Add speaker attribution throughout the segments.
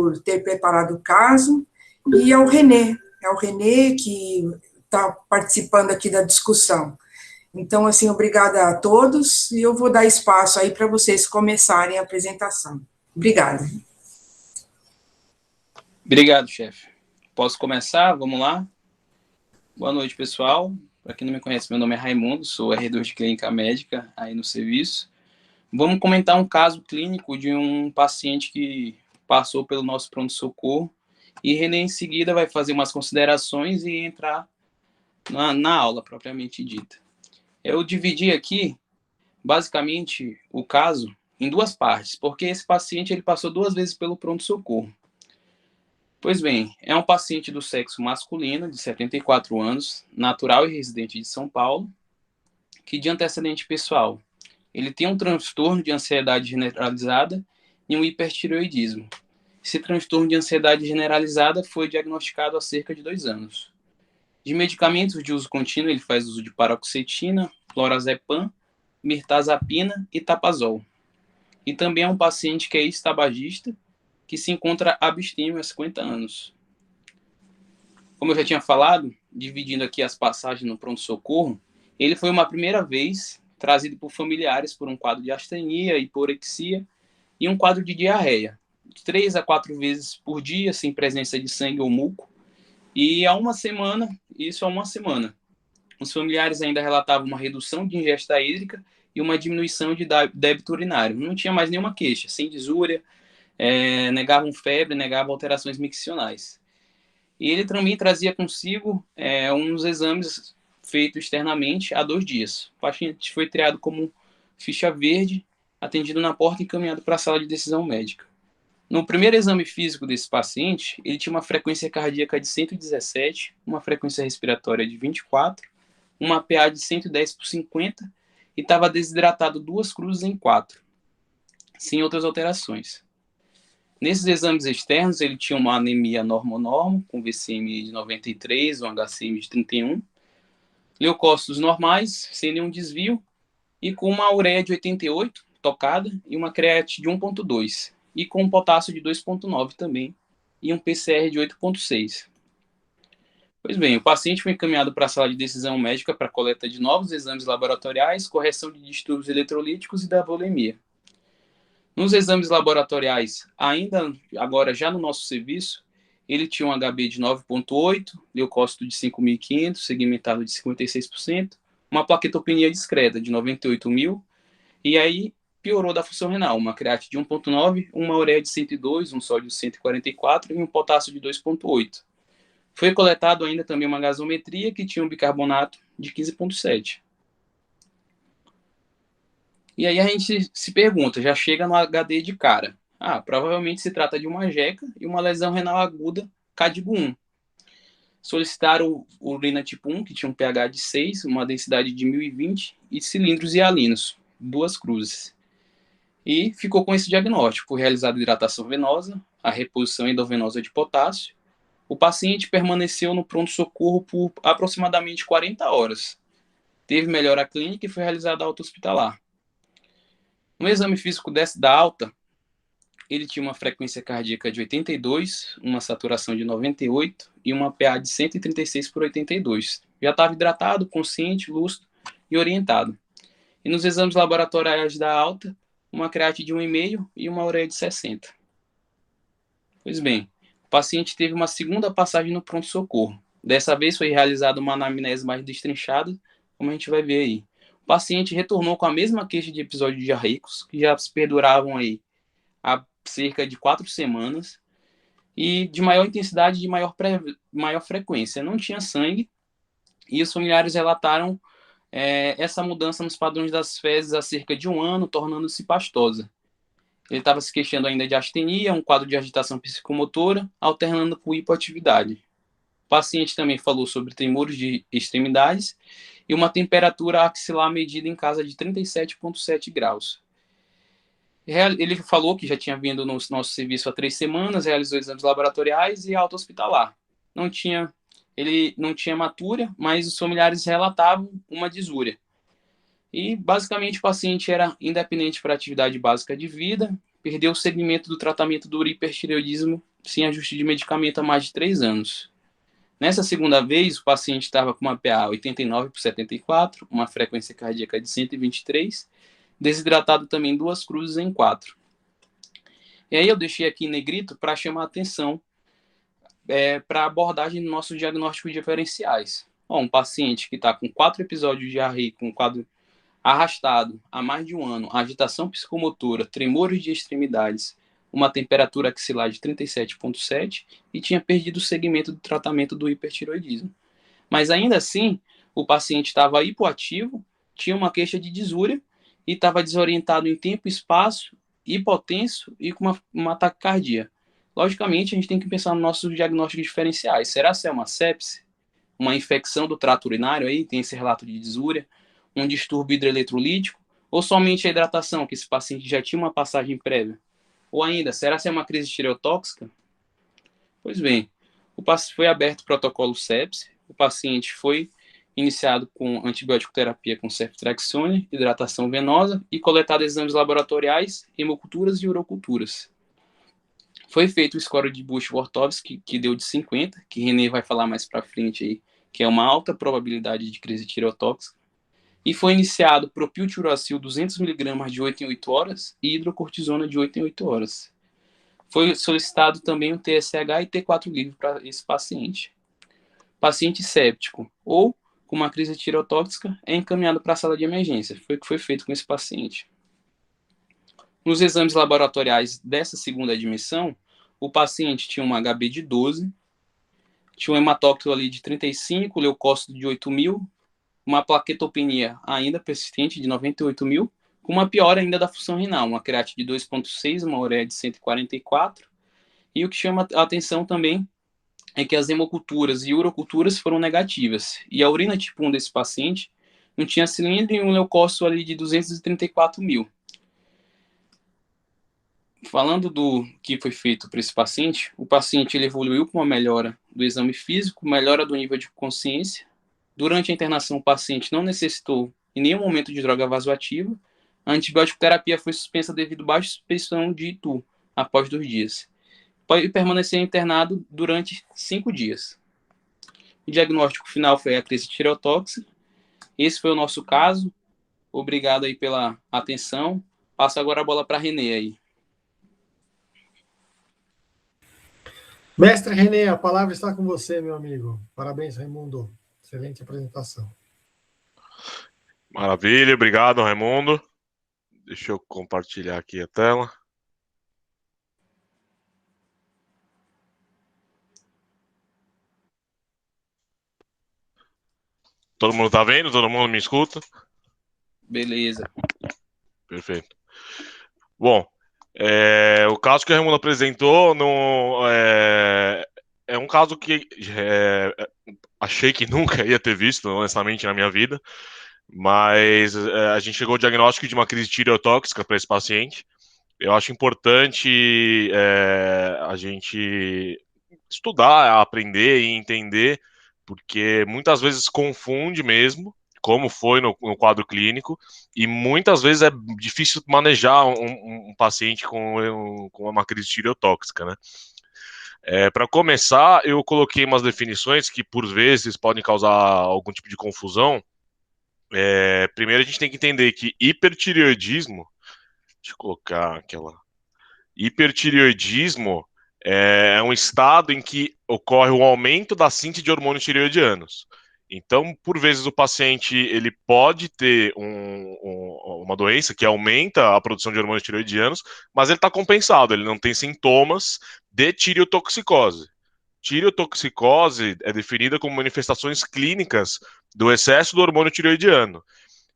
Speaker 1: por ter preparado o caso, e ao Renê. É o Renê que está participando aqui da discussão. Então, assim, obrigada a todos, e eu vou dar espaço aí para vocês começarem a apresentação. Obrigada.
Speaker 2: Obrigado, chefe. Posso começar? Vamos lá? Boa noite, pessoal. Para quem não me conhece, meu nome é Raimundo, sou R2 de Clínica Médica aí no serviço. Vamos comentar um caso clínico de um paciente que passou pelo nosso pronto-socorro, e Renê, em seguida, vai fazer umas considerações e entrar na aula propriamente dita. Eu dividi aqui, basicamente, o caso em duas partes, porque esse paciente ele passou 2 vezes pelo pronto-socorro. Pois bem, é um paciente do sexo masculino, de 74 anos, natural e residente de São Paulo, que de antecedente pessoal, ele tem um transtorno de ansiedade generalizada e um hipertireoidismo. Esse transtorno de ansiedade generalizada foi diagnosticado há cerca de 2 anos. De medicamentos de uso contínuo, ele faz uso de paroxetina, clorazepam, mirtazapina e tapazol. E também é um paciente que é ex-tabagista, que se encontra abstêmio há 50 anos. Como eu já tinha falado, dividindo aqui as passagens no pronto-socorro, ele foi uma primeira vez trazido por familiares por um quadro de astenia, hiporexia e um quadro de diarreia, de 3 a 4 vezes por dia, sem presença de sangue ou muco. E há uma semana, os familiares ainda relatavam uma redução de ingesta hídrica e uma diminuição de débito urinário. Não tinha mais nenhuma queixa, sem disúria, negavam febre, negavam alterações miccionais. E ele também trazia consigo uns exames feitos externamente há 2 dias. O paciente foi triado como ficha verde, atendido na porta e encaminhado para a sala de decisão médica. No primeiro exame físico desse paciente, ele tinha uma frequência cardíaca de 117, uma frequência respiratória de 24, uma PA de 110/50 e estava desidratado 2 cruzes em 4, sem outras alterações. Nesses exames externos, ele tinha uma anemia normo-normo, com VCM de 93, um HCM de 31, leucócitos normais, sem nenhum desvio, e com uma ureia de 88, tocada, e uma creatina de 1,2, e com um potássio de 2,9 também, e um PCR de 8,6. Pois bem, o paciente foi encaminhado para a sala de decisão médica para coleta de novos exames laboratoriais, correção de distúrbios eletrolíticos e da volemia. Nos exames laboratoriais, ainda agora já no nosso serviço, ele tinha um HB de 9,8, leucócito de 5.500, segmentado de 56%, uma plaquetopenia discreta de 98.000, e aí piorou da função renal, uma creatina de 1,9, uma ureia de 102, um sódio de 144 e um potássio de 2,8. Foi coletado ainda também uma gasometria que tinha um bicarbonato de 15,7. E aí a gente se pergunta, já chega no HD de cara. Provavelmente se trata de uma jeca e uma lesão renal aguda, CADIGO 1. Solicitaram urina tipo 1, que tinha um pH de 6, uma densidade de 1020 e cilindros hialinos, 2 cruzes. E ficou com esse diagnóstico. Foi realizada hidratação venosa, a reposição endovenosa de potássio. O paciente permaneceu no pronto-socorro por aproximadamente 40 horas. Teve melhora clínica e foi realizada a alta hospitalar. No exame físico da alta, ele tinha uma frequência cardíaca de 82, uma saturação de 98 e uma PA de 136/82. Já estava hidratado, consciente, lúcido e orientado. E nos exames laboratoriais da alta, uma creatina de 1,5 e uma ureia de 60. Pois bem, o paciente teve uma segunda passagem no pronto-socorro. Dessa vez foi realizada uma anamnese mais destrinchada, como a gente vai ver aí. O paciente retornou com a mesma queixa de episódios diarreicos, que já se perduravam aí há cerca de 4 semanas, e de maior intensidade e de maior frequência. Não tinha sangue, e os familiares relataram essa mudança nos padrões das fezes há cerca de 1 ano, tornando-se pastosa. Ele estava se queixando ainda de astenia, um quadro de agitação psicomotora, alternando com hipoatividade. O paciente também falou sobre tremores de extremidades e uma temperatura axilar medida em casa de 37,7 graus. Ele falou que já tinha vindo no nosso serviço há 3 semanas, realizou exames laboratoriais e alta hospitalar. Ele não tinha hematúria, mas os familiares relatavam uma disúria. E, basicamente, o paciente era independente para atividade básica de vida, perdeu o segmento do tratamento do hipertireoidismo sem ajuste de medicamento há mais de 3 anos. Nessa segunda vez, o paciente estava com uma PA 89/74, uma frequência cardíaca de 123, desidratado também 2 cruzes em 4. E aí eu deixei aqui em negrito para chamar a atenção para a abordagem dos nossos diagnósticos diferenciais. Um paciente que está com 4 episódios de diarreia, com quadro arrastado há mais de um ano, agitação psicomotora, tremores de extremidades, uma temperatura axilar de 37,7 e tinha perdido o segmento do tratamento do hipertiroidismo. Mas ainda assim, o paciente estava hipoativo, tinha uma queixa de disúria e estava desorientado em tempo e espaço, hipotenso e com uma taquicardia. Logicamente, a gente tem que pensar nos nossos diagnósticos diferenciais. Será que é uma sepse? Uma infecção do trato urinário aí, tem esse relato de disúria, um distúrbio hidroeletrolítico, ou somente a hidratação, que esse paciente já tinha uma passagem prévia? Ou ainda, será que é uma crise tireotóxica? Pois bem, foi aberto o protocolo sepse, o paciente foi iniciado com antibiótico terapia com ceftriaxone, hidratação venosa e coletado exames laboratoriais, hemoculturas e uroculturas. Foi feito o score de Bush-Wortovsky, que deu de 50, que René vai falar mais para frente aí, que é uma alta probabilidade de crise tireotóxica. E foi iniciado propiltiuracil 200mg de 8 em 8 horas e hidrocortisona de 8 em 8 horas. Foi solicitado também um TSH e T4 livre para esse paciente. Paciente séptico ou com uma crise tireotóxica é encaminhado para a sala de emergência. Foi o que foi feito com esse paciente. Nos exames laboratoriais dessa segunda admissão, o paciente tinha um HB de 12, tinha um hematócrito ali de 35, leucócito de 8.000, uma plaquetopenia ainda persistente de 98.000, com uma piora ainda da função renal, uma creatina de 2,6, uma ureia de 144, e o que chama a atenção também é que as hemoculturas e uroculturas foram negativas, e a urina tipo 1 desse paciente não tinha cilindro e um leucócito ali de 234.000. Falando do que foi feito para esse paciente, o paciente ele evoluiu com uma melhora do exame físico, melhora do nível de consciência. Durante a internação, o paciente não necessitou em nenhum momento de droga vasoativa. A antibiótico terapia foi suspensa devido à baixa suspensão de ITU após 2 dias. Pode permanecer internado durante 5 dias. O diagnóstico final foi a crise tireotóxica. Esse foi o nosso caso. Obrigado aí pela atenção. Passo agora a bola para a René aí.
Speaker 3: Mestre René, a palavra está com você, meu amigo. Parabéns, Raimundo. Excelente apresentação.
Speaker 4: Maravilha, obrigado, Raimundo. Deixa eu compartilhar aqui a tela. Todo mundo tá vendo? Todo mundo me escuta?
Speaker 2: Beleza.
Speaker 4: Perfeito. Bom, o caso que o Raimundo apresentou é um caso que achei que nunca ia ter visto, honestamente, na minha vida, mas a gente chegou ao diagnóstico de uma crise tireotóxica para esse paciente. Eu acho importante a gente estudar, aprender e entender, porque muitas vezes confunde mesmo, como foi no quadro clínico, e muitas vezes é difícil manejar um paciente com uma crise tireotóxica, né? Para começar, eu coloquei umas definições que, por vezes, podem causar algum tipo de confusão. Primeiro, a gente tem que entender que hipertireoidismo, deixa eu colocar aquela... Hipertireoidismo é um estado em que ocorre o aumento da síntese de hormônios tireoidianos. Então, por vezes, o paciente ele pode ter uma doença que aumenta a produção de hormônios tireoidianos, mas ele está compensado, ele não tem sintomas de tireotoxicose. Tireotoxicose é definida como manifestações clínicas do excesso do hormônio tireoidiano.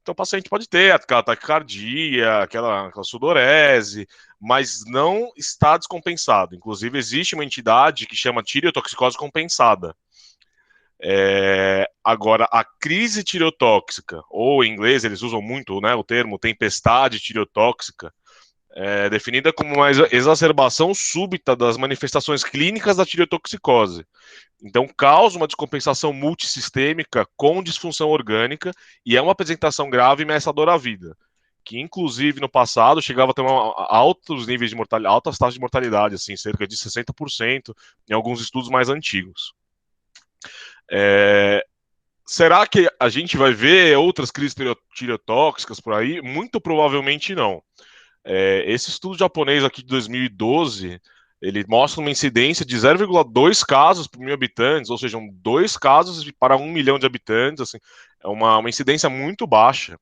Speaker 4: Então, o paciente pode ter aquela taquicardia, aquela sudorese, mas não está descompensado. Inclusive, existe uma entidade que chama tireotoxicose compensada. Agora, a crise tireotóxica, ou em inglês eles usam muito, né, o termo tempestade tireotóxica, é definida como uma exacerbação súbita das manifestações clínicas da tireotoxicose. Então, causa uma descompensação multissistêmica com disfunção orgânica e é uma apresentação grave e ameaçadora à vida. que inclusive no passado chegava a ter altos níveis de mortalidade, altas taxas de mortalidade, assim, cerca de 60% em alguns estudos mais antigos. Será que a gente vai ver outras crises tireotóxicas por aí? Muito provavelmente não. Esse estudo japonês aqui de 2012, ele mostra uma incidência de 0,2 casos por 1.000 habitantes, ou seja, 2 casos para 1 milhão de habitantes, assim, é uma incidência muito baixa.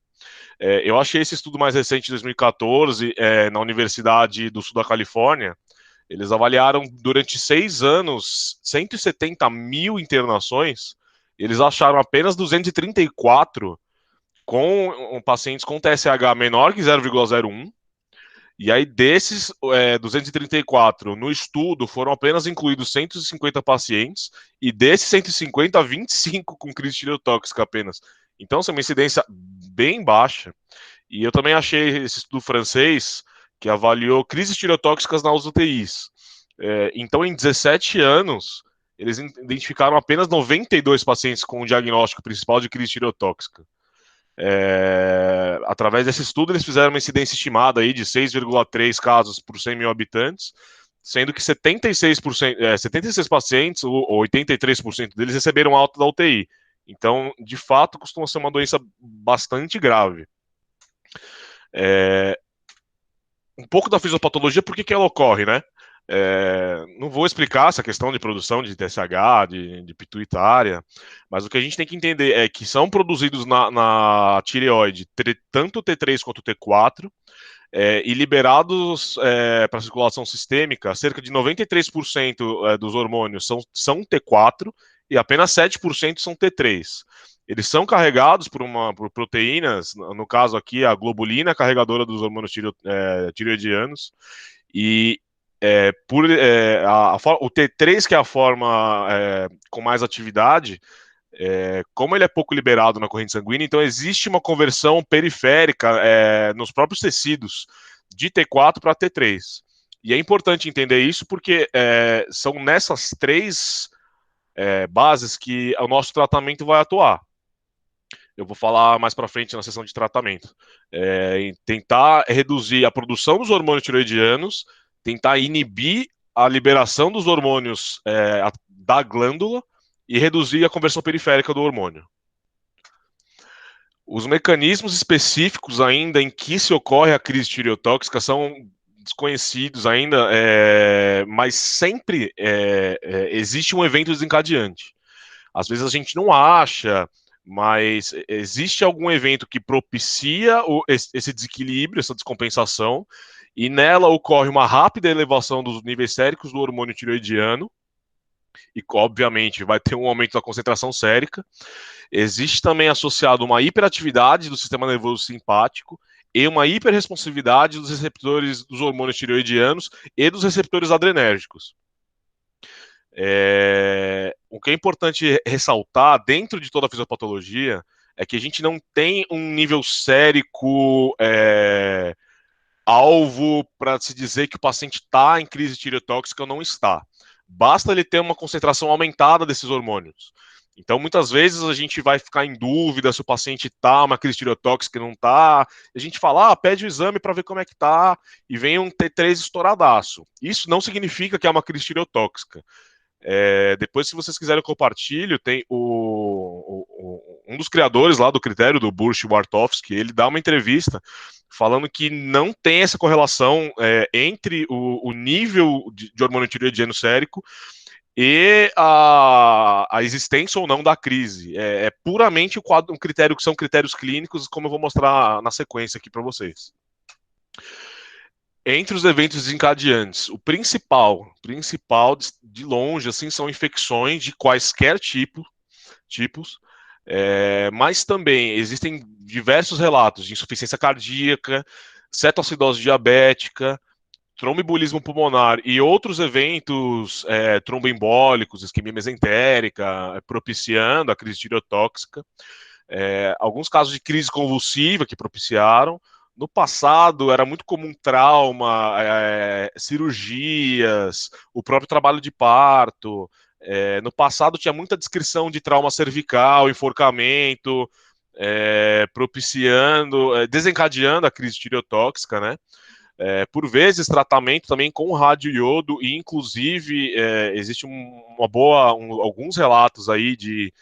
Speaker 4: Eu achei esse estudo mais recente, de 2014, na Universidade do Sul da Califórnia. Eles avaliaram durante 6 anos 170 mil internações. Eles acharam apenas 234 com pacientes com TSH menor que 0,01. E aí, desses 234, no estudo foram apenas incluídos 150 pacientes, e desses 150, 25 com crise tireotóxica apenas. Então, essa é uma incidência bem baixa. E eu também achei esse estudo francês que avaliou crises tireotóxicas nas UTIs. Então, em 17 anos, eles identificaram apenas 92 pacientes com o diagnóstico principal de crise tireotóxica. Através desse estudo, eles fizeram uma incidência estimada aí de 6,3 casos por 100 mil habitantes, sendo que 76 pacientes, ou 83% deles, receberam alta da UTI. Então, de fato, costuma ser uma doença bastante grave. Um pouco da fisiopatologia, por que ela ocorre, né? Não vou explicar essa questão de produção de TSH, de pituitária, mas o que a gente tem que entender é que são produzidos na tireoide tanto T3 quanto T4, e liberados para a circulação sistêmica, cerca de 93% dos hormônios são T4 e apenas 7% são T3. Eles são carregados por proteínas, no caso aqui a globulina, carregadora dos hormônios tireoidianos, e o T3, que é a forma com mais atividade, como ele é pouco liberado na corrente sanguínea, então existe uma conversão periférica nos próprios tecidos de T4 para T3. E é importante entender isso porque são nessas 3 bases que o nosso tratamento vai atuar. Eu vou falar mais para frente na sessão de tratamento. Tentar reduzir a produção dos hormônios tireoidianos, tentar inibir a liberação dos hormônios da glândula e reduzir a conversão periférica do hormônio. Os mecanismos específicos ainda em que se ocorre a crise tireotóxica são desconhecidos ainda, mas sempre existe um evento desencadeante. Às vezes a gente não acha, mas existe algum evento que propicia esse desequilíbrio, essa descompensação, e nela ocorre uma rápida elevação dos níveis séricos do hormônio tireoidiano, e obviamente vai ter um aumento da concentração sérica. Existe também associado uma hiperatividade do sistema nervoso simpático e uma hiperresponsividade dos receptores dos hormônios tireoidianos e dos receptores adrenérgicos. O que é importante ressaltar dentro de toda a fisiopatologia é que a gente não tem um nível sérico alvo para se dizer que o paciente está em crise tireotóxica ou não está. Basta ele ter uma concentração aumentada desses hormônios. Então, muitas vezes a gente vai ficar em dúvida se o paciente está uma crise tireotóxica ou não está. A gente fala, pede o exame para ver como é que está, e vem um T3 estouradaço. Isso não significa que é uma crise tireotóxica. Depois, se vocês quiserem, eu compartilho. Tem um dos criadores lá do critério, do Burch-Wartofsky, ele dá uma entrevista falando que não tem essa correlação entre o nível de hormônio tireoidiano sérico e a existência ou não da crise. É puramente um critério que são critérios clínicos, como eu vou mostrar na sequência aqui para vocês. Entre os eventos desencadeantes, o principal de longe, assim, são infecções de quaisquer tipos, mas também existem diversos relatos de insuficiência cardíaca, cetoacidose diabética, tromboembolismo pulmonar e outros eventos tromboembólicos, isquemia mesentérica, propiciando a crise tireotóxica. Alguns casos de crise convulsiva que propiciaram. No passado, era muito comum trauma, cirurgias, o próprio trabalho de parto. No passado, tinha muita descrição de trauma cervical, enforcamento. propiciando, desencadeando a crise tireotóxica, né? Por vezes, tratamento também com radioiodo e, inclusive, existe alguns relatos aí de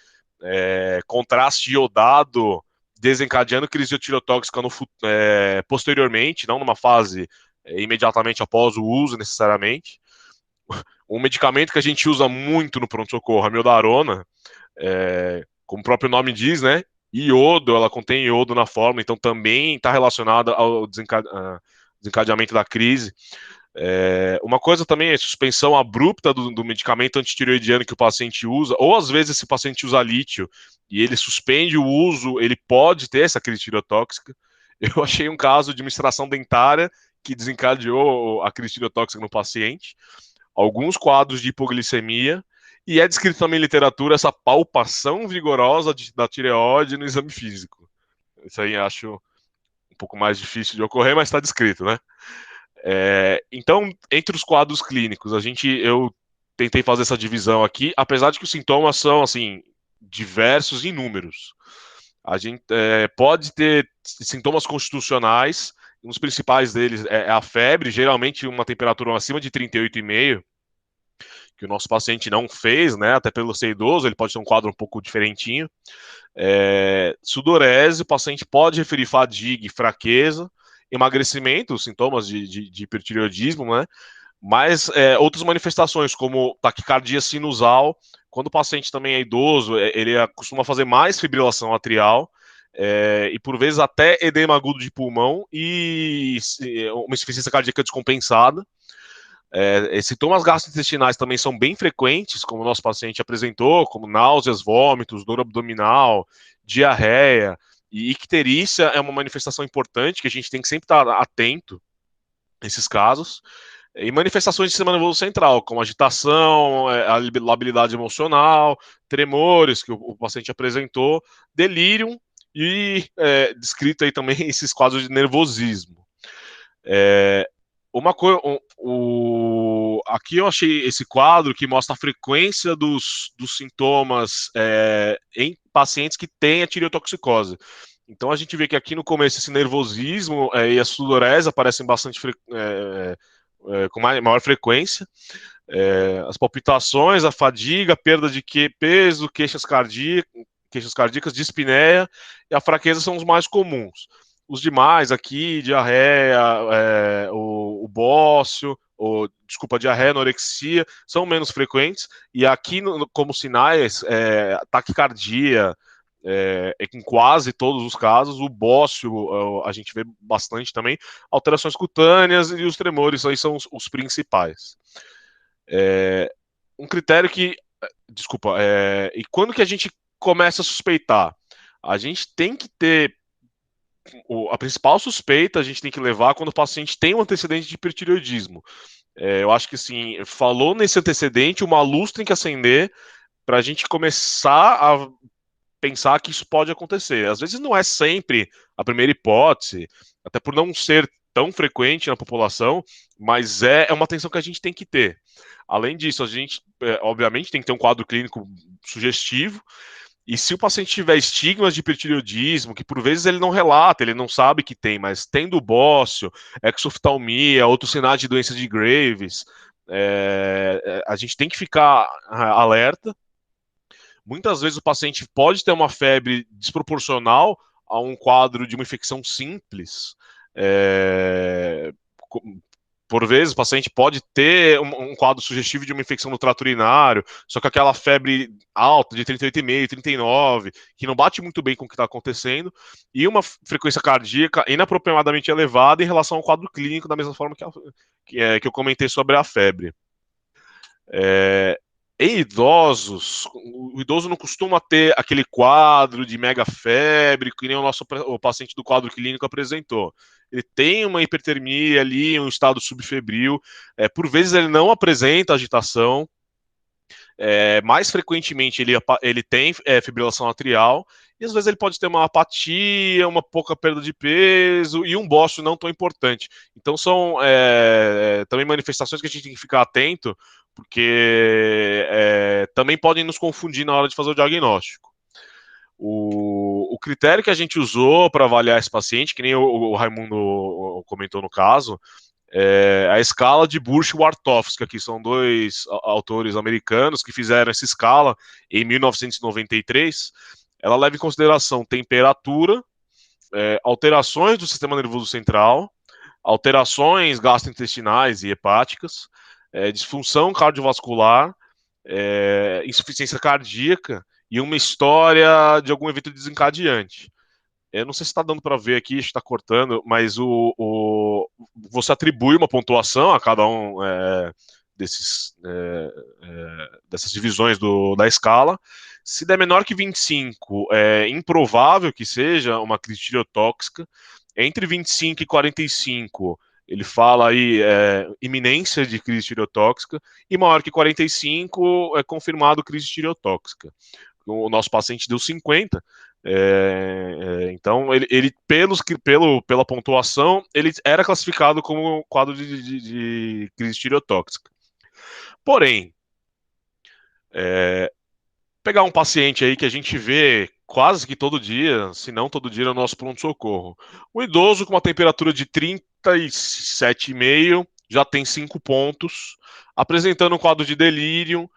Speaker 4: contraste iodado desencadeando crise tireotóxica posteriormente, não numa fase imediatamente após o uso, necessariamente. Um medicamento que a gente usa muito no pronto-socorro, a mildarona, como o próprio nome diz, né? Iodo, ela contém iodo na fórmula, então também está relacionada ao desencadeamento da crise. Uma coisa também é a suspensão abrupta do medicamento antitireoidiano que o paciente usa, ou às vezes se o paciente usa lítio e ele suspende o uso, ele pode ter essa crise tireotóxica. Eu achei um caso de uma extração dentária que desencadeou a crise tireotóxica no paciente, alguns quadros de hipoglicemia, e é descrito também em literatura essa palpação vigorosa da tireoide no exame físico. Isso aí acho um pouco mais difícil de ocorrer, mas está descrito, né? Então, entre os quadros clínicos, eu tentei fazer essa divisão aqui, apesar de que os sintomas são, assim, diversos e inúmeros. A gente pode ter sintomas constitucionais, um dos principais deles é a febre, geralmente uma temperatura acima de 38,5, que o nosso paciente não fez, né, até pelo ser idoso, ele pode ter um quadro um pouco diferentinho. Sudorese, o paciente pode referir fadiga e fraqueza, emagrecimento, sintomas de hipertireoidismo, né? Mas outras manifestações, como taquicardia sinusal, quando o paciente também é idoso, ele costuma fazer mais fibrilação atrial, e por vezes até edema agudo de pulmão e uma insuficiência cardíaca descompensada. Sintomas gastrointestinais também são bem frequentes, como o nosso paciente apresentou, como náuseas, vômitos, dor abdominal, diarreia, e icterícia é uma manifestação importante que a gente tem que sempre estar atento nesses casos. E manifestações de sistema nervoso central, como agitação, a labilidade emocional, tremores que o paciente apresentou, delírio e descrito aí também esses quadros de nervosismo. Aqui eu achei esse quadro que mostra a frequência dos sintomas em pacientes que têm a tireotoxicose. Então a gente vê que aqui no começo esse nervosismo e a sudorese aparecem bastante com maior frequência. As palpitações, a fadiga, a perda de peso, queixas cardíacas, dispneia e a fraqueza são os mais comuns. Os demais aqui, diarreia, o bócio, diarreia, anorexia, são menos frequentes. E aqui, como sinais, taquicardia, em quase todos os casos, o bócio a gente vê bastante também, alterações cutâneas e os tremores aí são os principais. Um critério que, e quando que a gente começa a suspeitar? A gente tem que ter a principal suspeita, a gente tem que levar quando o paciente tem um antecedente de hipertireoidismo. Eu acho que, assim, falou nesse antecedente, uma luz tem que acender para a gente começar a pensar que isso pode acontecer. Às vezes não é sempre a primeira hipótese, até por não ser tão frequente na população, mas é uma atenção que a gente tem que ter. Além disso, a gente, obviamente, tem que ter um quadro clínico sugestivo, e se o paciente tiver estigmas de hipertireoidismo, que por vezes ele não relata, ele não sabe que tem, mas tendo bócio, exoftalmia, outros sinais de doença de Graves, a gente tem que ficar alerta. Muitas vezes o paciente pode ter uma febre desproporcional a um quadro de uma infecção simples. Por vezes o paciente pode ter um quadro sugestivo de uma infecção no trato urinário, só que aquela febre alta de 38,5, 39, que não bate muito bem com o que está acontecendo, e uma frequência cardíaca inapropriadamente elevada em relação ao quadro clínico, da mesma forma que eu comentei sobre a febre. Em idosos, o idoso não costuma ter aquele quadro de mega febre que nem o paciente do quadro clínico apresentou. Ele tem uma hipertermia ali, um estado subfebril. Por vezes ele não apresenta agitação. Mais frequentemente ele tem fibrilação atrial. E às vezes ele pode ter uma apatia, uma pouca perda de peso e um bócio não tão importante. Então são também manifestações que a gente tem que ficar atento, porque também podem nos confundir na hora de fazer o diagnóstico. O critério que a gente usou para avaliar esse paciente, que nem o Raimundo comentou no caso, é a escala de Burch-Wartofsky, que são dois autores americanos que fizeram essa escala em 1993. Ela leva em consideração temperatura, alterações do sistema nervoso central, alterações gastrointestinais e hepáticas, disfunção cardiovascular, insuficiência cardíaca e uma história de algum evento desencadeante. Eu não sei se está dando para ver aqui, está cortando, mas você atribui uma pontuação a cada um dessas divisões da escala. Se der menor que 25, é improvável que seja uma crise tireotóxica. Entre 25 e 45, ele fala aí iminência de crise tireotóxica, e maior que 45 é confirmado crise tireotóxica. O nosso paciente deu 50, então ele pela pontuação, ele era classificado como quadro de crise tireotóxica. Porém, pegar um paciente aí que a gente vê quase que todo dia, se não todo dia, no nosso pronto-socorro. Um idoso com uma temperatura de 37,5, já tem 5 pontos, apresentando um quadro de delírio,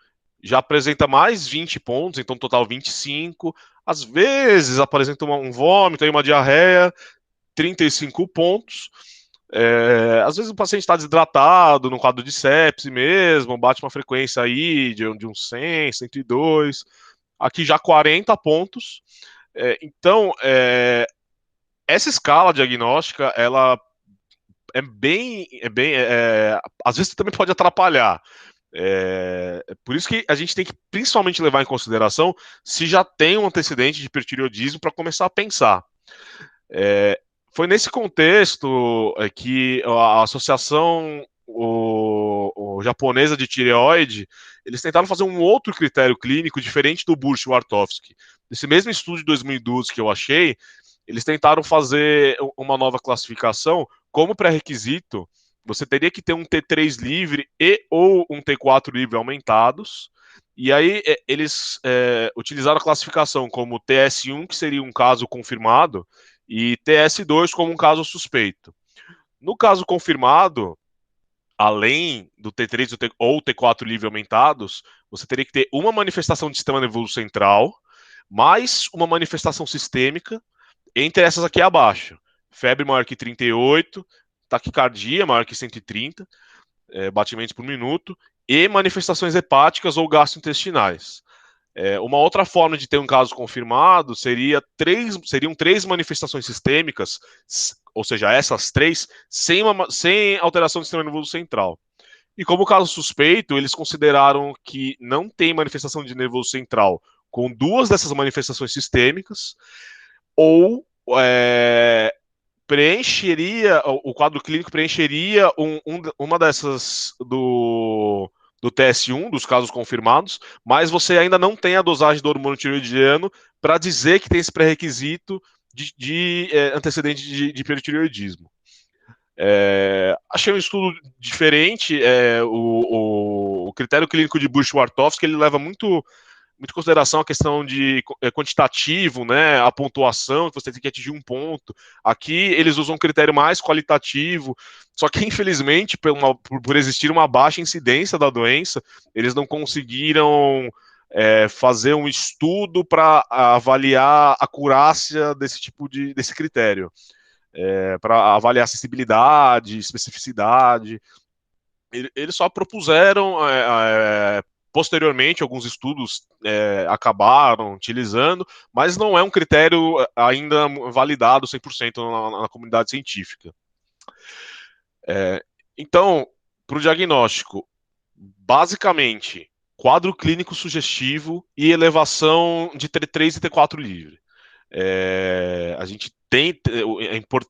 Speaker 4: já apresenta mais 20 pontos, então total 25. Às vezes apresenta um vômito, aí uma diarreia, 35 pontos. Às vezes o paciente está desidratado, no quadro de sepse mesmo, bate uma frequência aí de uns 100, 102. Aqui já 40 pontos. Então, essa escala diagnóstica, ela às vezes também pode atrapalhar. Por isso que a gente tem que principalmente levar em consideração se já tem um antecedente de hipertireoidismo para começar a pensar. Foi nesse contexto que a associação japonesa de tireoide, eles tentaram fazer um outro critério clínico diferente do Burch-Wartofsky. Nesse mesmo estudo de 2012 que eu achei, eles tentaram fazer uma nova classificação. Como pré-requisito, você teria que ter um T3 livre ou um T4 livre aumentados. E aí eles utilizaram a classificação como TS1, que seria um caso confirmado, e TS2 como um caso suspeito. No caso confirmado, além do T3 ou T4 livre aumentados, você teria que ter uma manifestação de sistema nervoso central, mais uma manifestação sistêmica, entre essas aqui abaixo. Febre maior que 38, taquicardia maior que 130, batimentos por minuto, e manifestações hepáticas ou gastrointestinais. Uma outra forma de ter um caso confirmado seriam 3 manifestações sistêmicas, ou seja, essas 3, sem alteração do sistema nervoso central. E como caso suspeito, eles consideraram que não tem manifestação de nervoso central com 2 dessas manifestações sistêmicas, ou o quadro clínico preencheria uma dessas do TS1, dos casos confirmados, mas você ainda não tem a dosagem do hormônio tireoidiano para dizer que tem esse pré-requisito de antecedente de hipertireoidismo. Achei um estudo diferente. O critério clínico de Burch-Wartofsky, ele leva muito em consideração a questão de quantitativo, né, a pontuação, que você tem que atingir um ponto. Aqui eles usam um critério mais qualitativo, só que infelizmente, por existir uma baixa incidência da doença, eles não conseguiram fazer um estudo para avaliar a acurácia desse critério, para avaliar acessibilidade, especificidade. Eles só propuseram posteriormente, alguns estudos acabaram utilizando, mas não é um critério ainda validado 100% na comunidade científica. Então, para o diagnóstico, basicamente, quadro clínico sugestivo e elevação de T3 e T4 livre. A gente é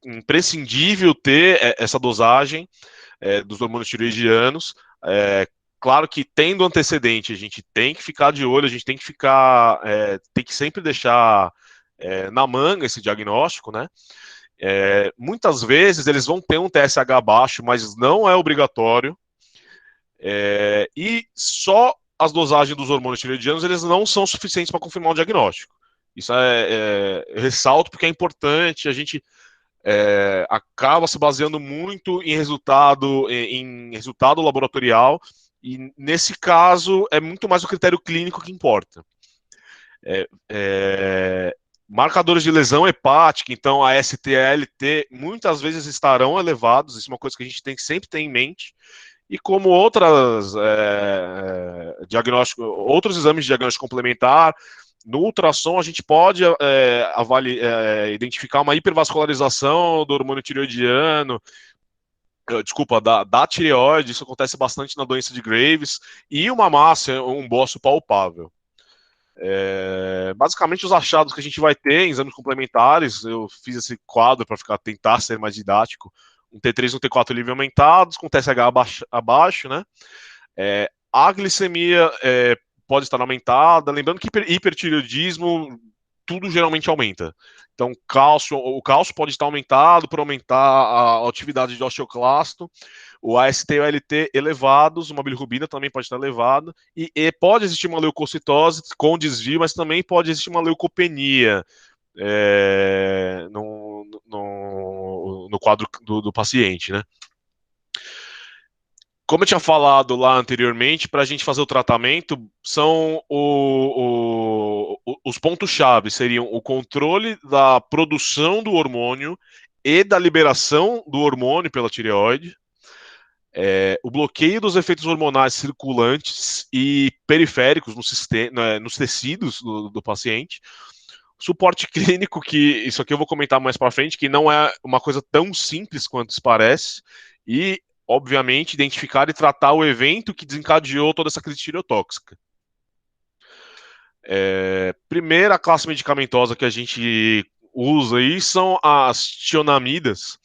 Speaker 4: imprescindível ter essa dosagem dos hormônios tireoidianos. Claro que tendo antecedente, a gente tem que ficar de olho, a gente tem que sempre deixar na manga esse diagnóstico, né? Muitas vezes eles vão ter um TSH baixo, mas não é obrigatório. E só as dosagens dos hormônios tireoidianos, eles não são suficientes para confirmar o diagnóstico. Isso eu ressalto porque é importante, a gente acaba se baseando muito em resultado laboratorial, e nesse caso é muito mais o critério clínico que importa. Marcadores de lesão hepática, então a ST-ALT, muitas vezes estarão elevados, isso é uma coisa que a gente tem que sempre ter em mente, e como outros exames de diagnóstico complementar, no ultrassom a gente pode identificar uma hipervascularização do hormônio tireoidiano, da tireoide, isso acontece bastante na doença de Graves, e uma massa, um bócio palpável. Basicamente os achados que a gente vai ter em exames complementares, eu fiz esse quadro para tentar ser mais didático, um T3 e um T4 livre aumentados, com TSH abaixo, né? A glicemia pode estar aumentada, lembrando que hipertireoidismo, tudo geralmente aumenta. Então, o cálcio pode estar aumentado por aumentar a atividade de osteoclasto, o AST e o ALT elevados, uma bilirrubina também pode estar elevada, e pode existir uma leucocitose com desvio, mas também pode existir uma leucopenia no quadro do paciente, né? Como eu tinha falado lá anteriormente, para a gente fazer o tratamento, são os pontos-chave, seriam o controle da produção do hormônio e da liberação do hormônio pela tireoide, o bloqueio dos efeitos hormonais circulantes e periféricos nos tecidos do paciente, suporte clínico, que isso aqui eu vou comentar mais para frente, que não é uma coisa tão simples quanto isso parece, e obviamente, identificar e tratar o evento que desencadeou toda essa crise tireotóxica. Primeira classe medicamentosa que a gente usa aí são as tionamidas.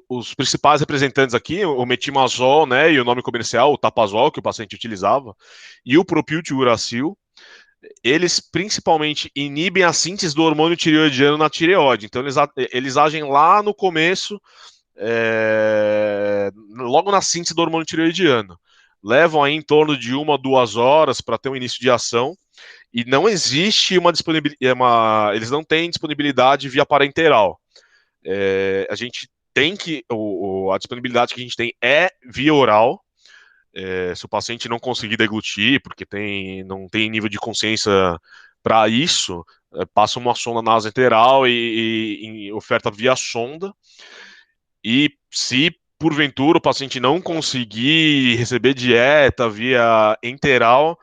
Speaker 4: Os principais representantes aqui, o metimazol, né, e o nome comercial, o tapazol, que o paciente utilizava, e o propiltiuracil. Eles principalmente inibem a síntese do hormônio tireoidiano na tireoide. Então, eles agem lá no começo, logo na síntese do hormônio tireoidiano. Levam aí em torno de 1 a 2 horas para ter um início de ação. E não existe uma disponibilidade, eles não têm disponibilidade via parenteral. A gente tem a disponibilidade que a gente tem é via oral. Se o paciente não conseguir deglutir, porque não tem nível de consciência para isso, passa uma sonda nasoenteral e oferta via sonda. E se porventura o paciente não conseguir receber dieta via enteral,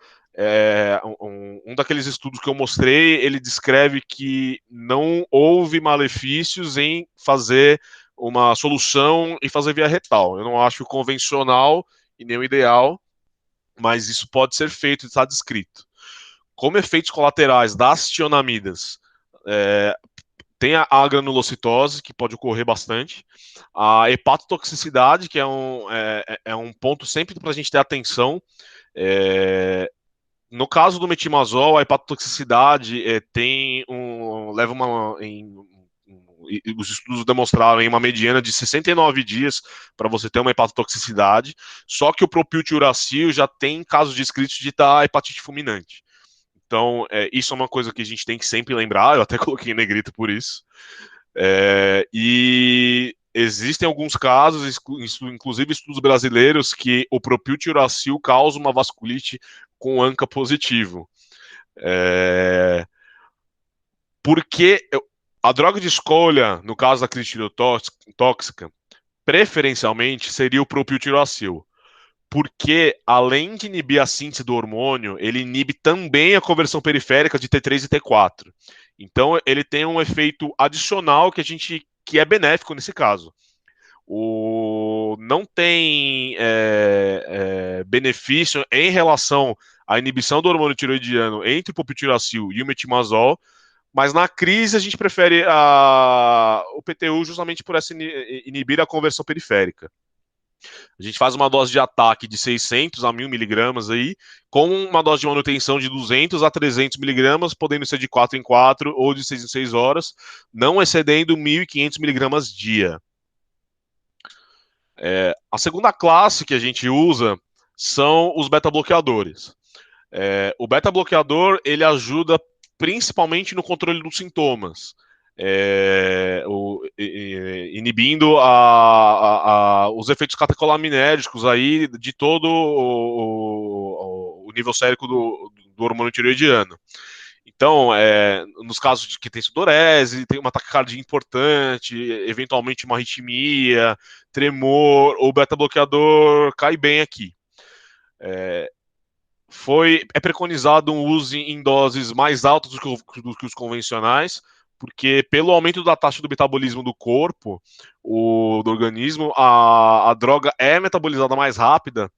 Speaker 4: um daqueles estudos que eu mostrei, ele descreve que não houve malefícios em fazer uma solução e fazer via retal. Eu não acho convencional e nem o ideal, mas isso pode ser feito e está descrito. Como efeitos colaterais das tionamidas, tem a granulocitose, que pode ocorrer bastante, a hepatotoxicidade, que é um ponto sempre para a gente ter atenção. No caso do metimazol, a hepatotoxicidade leva os estudos demonstraram em uma mediana de 69 dias para você ter uma hepatotoxicidade, só que o propiltiuracil já tem casos descritos de hepatite fulminante. Então, isso é uma coisa que a gente tem que sempre lembrar, eu até coloquei em negrito por isso. E existem alguns casos, inclusive estudos brasileiros, que o propiltiuracil causa uma vasculite com ANCA positivo. Porque a droga de escolha, no caso da crise tireotóxica, preferencialmente seria o propiltiuracil, porque além de inibir a síntese do hormônio, ele inibe também a conversão periférica de T3 e T4. Então ele tem um efeito adicional que é benéfico nesse caso. Não tem benefício em relação à inibição do hormônio tireoidiano entre o propiltiuracil e o metimazol, mas na crise a gente prefere o PTU justamente por inibir a conversão periférica. A gente faz uma dose de ataque de 600 a 1000 miligramas aí, com uma dose de manutenção de 200 a 300 miligramas, podendo ser de 4 em 4 ou de 6 em 6 horas, não excedendo 1.500 miligramas dia. A segunda classe que a gente usa são os beta-bloqueadores. O beta-bloqueador, ele ajuda principalmente no controle dos sintomas, inibindo os efeitos catecolaminérgicos aí de todo o nível sérico do hormônio tireoidiano. Então, nos casos de que tem sudorese, tem uma taquicardia importante, eventualmente uma arritmia, tremor, o beta-bloqueador cai bem aqui. É preconizado um uso em doses mais altas do que os convencionais, porque pelo aumento da taxa do metabolismo do corpo, do organismo, a droga é metabolizada mais rápida,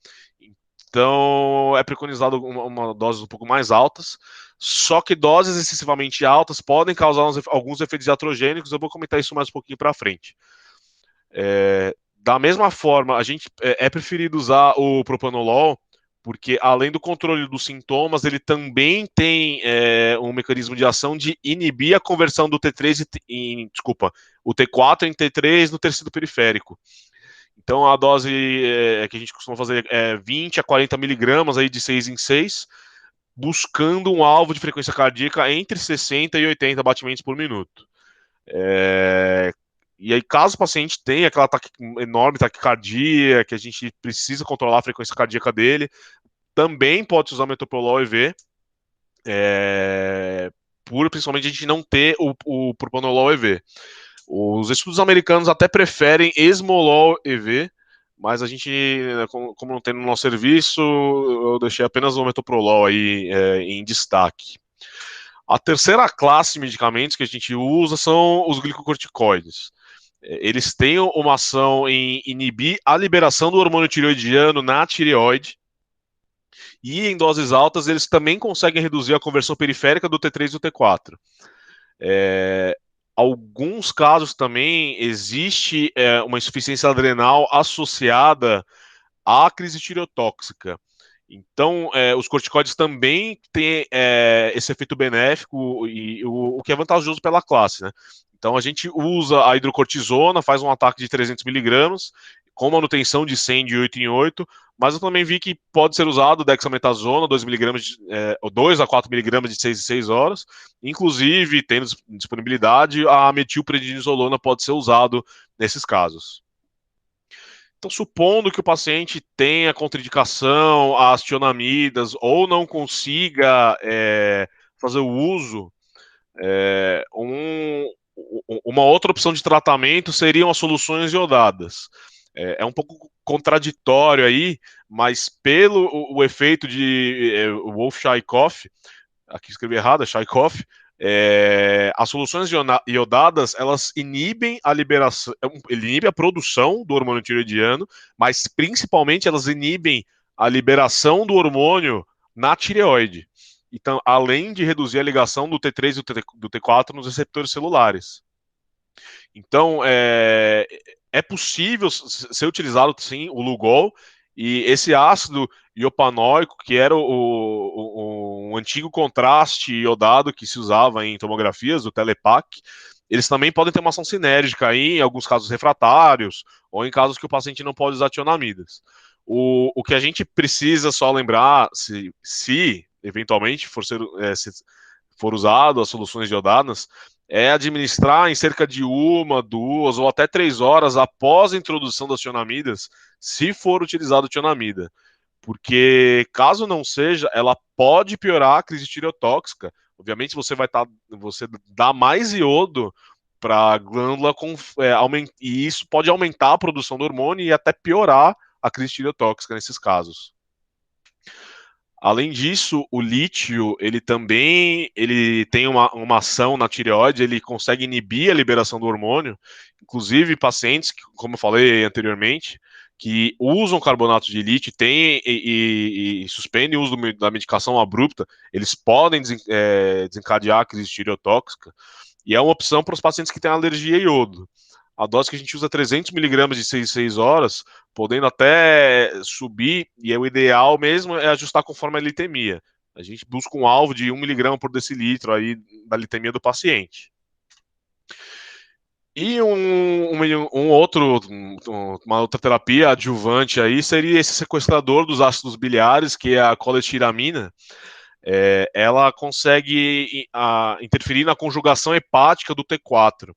Speaker 4: então é preconizado uma dose um pouco mais altas, só que doses excessivamente altas podem causar alguns efeitos iatrogênicos, eu vou comentar isso mais um pouquinho para frente. Da mesma forma, a gente é preferido usar o propanolol, porque além do controle dos sintomas, ele também tem um mecanismo de ação de inibir a conversão do T3 o T4 em T3 no tecido periférico. Então a dose que a gente costuma fazer é 20 a 40 miligramas aí de 6 em 6, buscando um alvo de frequência cardíaca entre 60 e 80 batimentos por minuto. E aí, caso o paciente tenha aquela enorme taquicardia, que a gente precisa controlar a frequência cardíaca dele, também pode usar metoprolol EV, principalmente a gente não ter o propanolol EV. Os estudos americanos até preferem esmolol EV, mas a gente, como não tem no nosso serviço, eu deixei apenas o metoprolol aí em destaque. A terceira classe de medicamentos que a gente usa são os glicocorticoides. Eles têm uma ação em inibir a liberação do hormônio tireoidiano na tireoide, e em doses altas eles também conseguem reduzir a conversão periférica do T3 e do T4. Alguns casos também existe uma insuficiência adrenal associada à crise tireotóxica. Então, os corticoides também têm esse efeito benéfico, e o que é vantajoso pela classe, né? Então, a gente usa a hidrocortisona, faz um ataque de 300 miligramas, com manutenção de 100 de 8 em 8, mas eu também vi que pode ser usado dexametasona, 2 miligramas, 2 a 4 miligramas de 6 em 6 horas, inclusive, tendo disponibilidade, a metilprednisolona pode ser usado nesses casos. Então, supondo que o paciente tenha contraindicação às tionamidas ou não consiga fazer o uso, uma outra opção de tratamento seriam as soluções iodadas. É um pouco contraditório aí, mas pelo o efeito de Wolff-Chaikoff, aqui escrevi errado, é Chaikoff, as soluções iodadas, elas inibem a liberação, inibem a produção do hormônio tireoidiano, mas principalmente elas inibem a liberação do hormônio na tireoide. Então, além de reduzir a ligação do T3 e do T4 nos receptores celulares. Então, é possível ser utilizado, sim, o Lugol, e esse ácido iopanóico, que era um antigo contraste iodado que se usava em tomografias, o Telepac, eles também podem ter uma ação sinérgica aí, em alguns casos refratários, ou em casos que o paciente não pode usar tionamidas. O que a gente precisa só lembrar, se eventualmente se for usado as soluções iodadas, é administrar em cerca de 1, 2 ou até 3 horas após a introdução das tionamidas, se for utilizado tionamida. Porque, caso não seja, ela pode piorar a crise tireotóxica. Obviamente, você dá mais iodo para a glândula, e isso pode aumentar a produção do hormônio e até piorar a crise tireotóxica nesses casos. Além disso, o lítio, ele tem uma ação na tireoide, ele consegue inibir a liberação do hormônio, inclusive pacientes, como eu falei anteriormente, que usam carbonato de lítio e suspendem o uso da medicação abrupta, eles podem desencadear a crise tireotóxica, e é uma opção para os pacientes que têm alergia a iodo. A dose que a gente usa é 300 miligramas de 6 em 6 horas, podendo até subir, e o ideal mesmo é ajustar conforme a litemia. A gente busca um alvo de 1 miligrama por decilitro aí da litemia do paciente. E uma outra terapia adjuvante aí seria esse sequestrador dos ácidos biliares, que é a coletiramina. Ela consegue interferir na conjugação hepática do T4.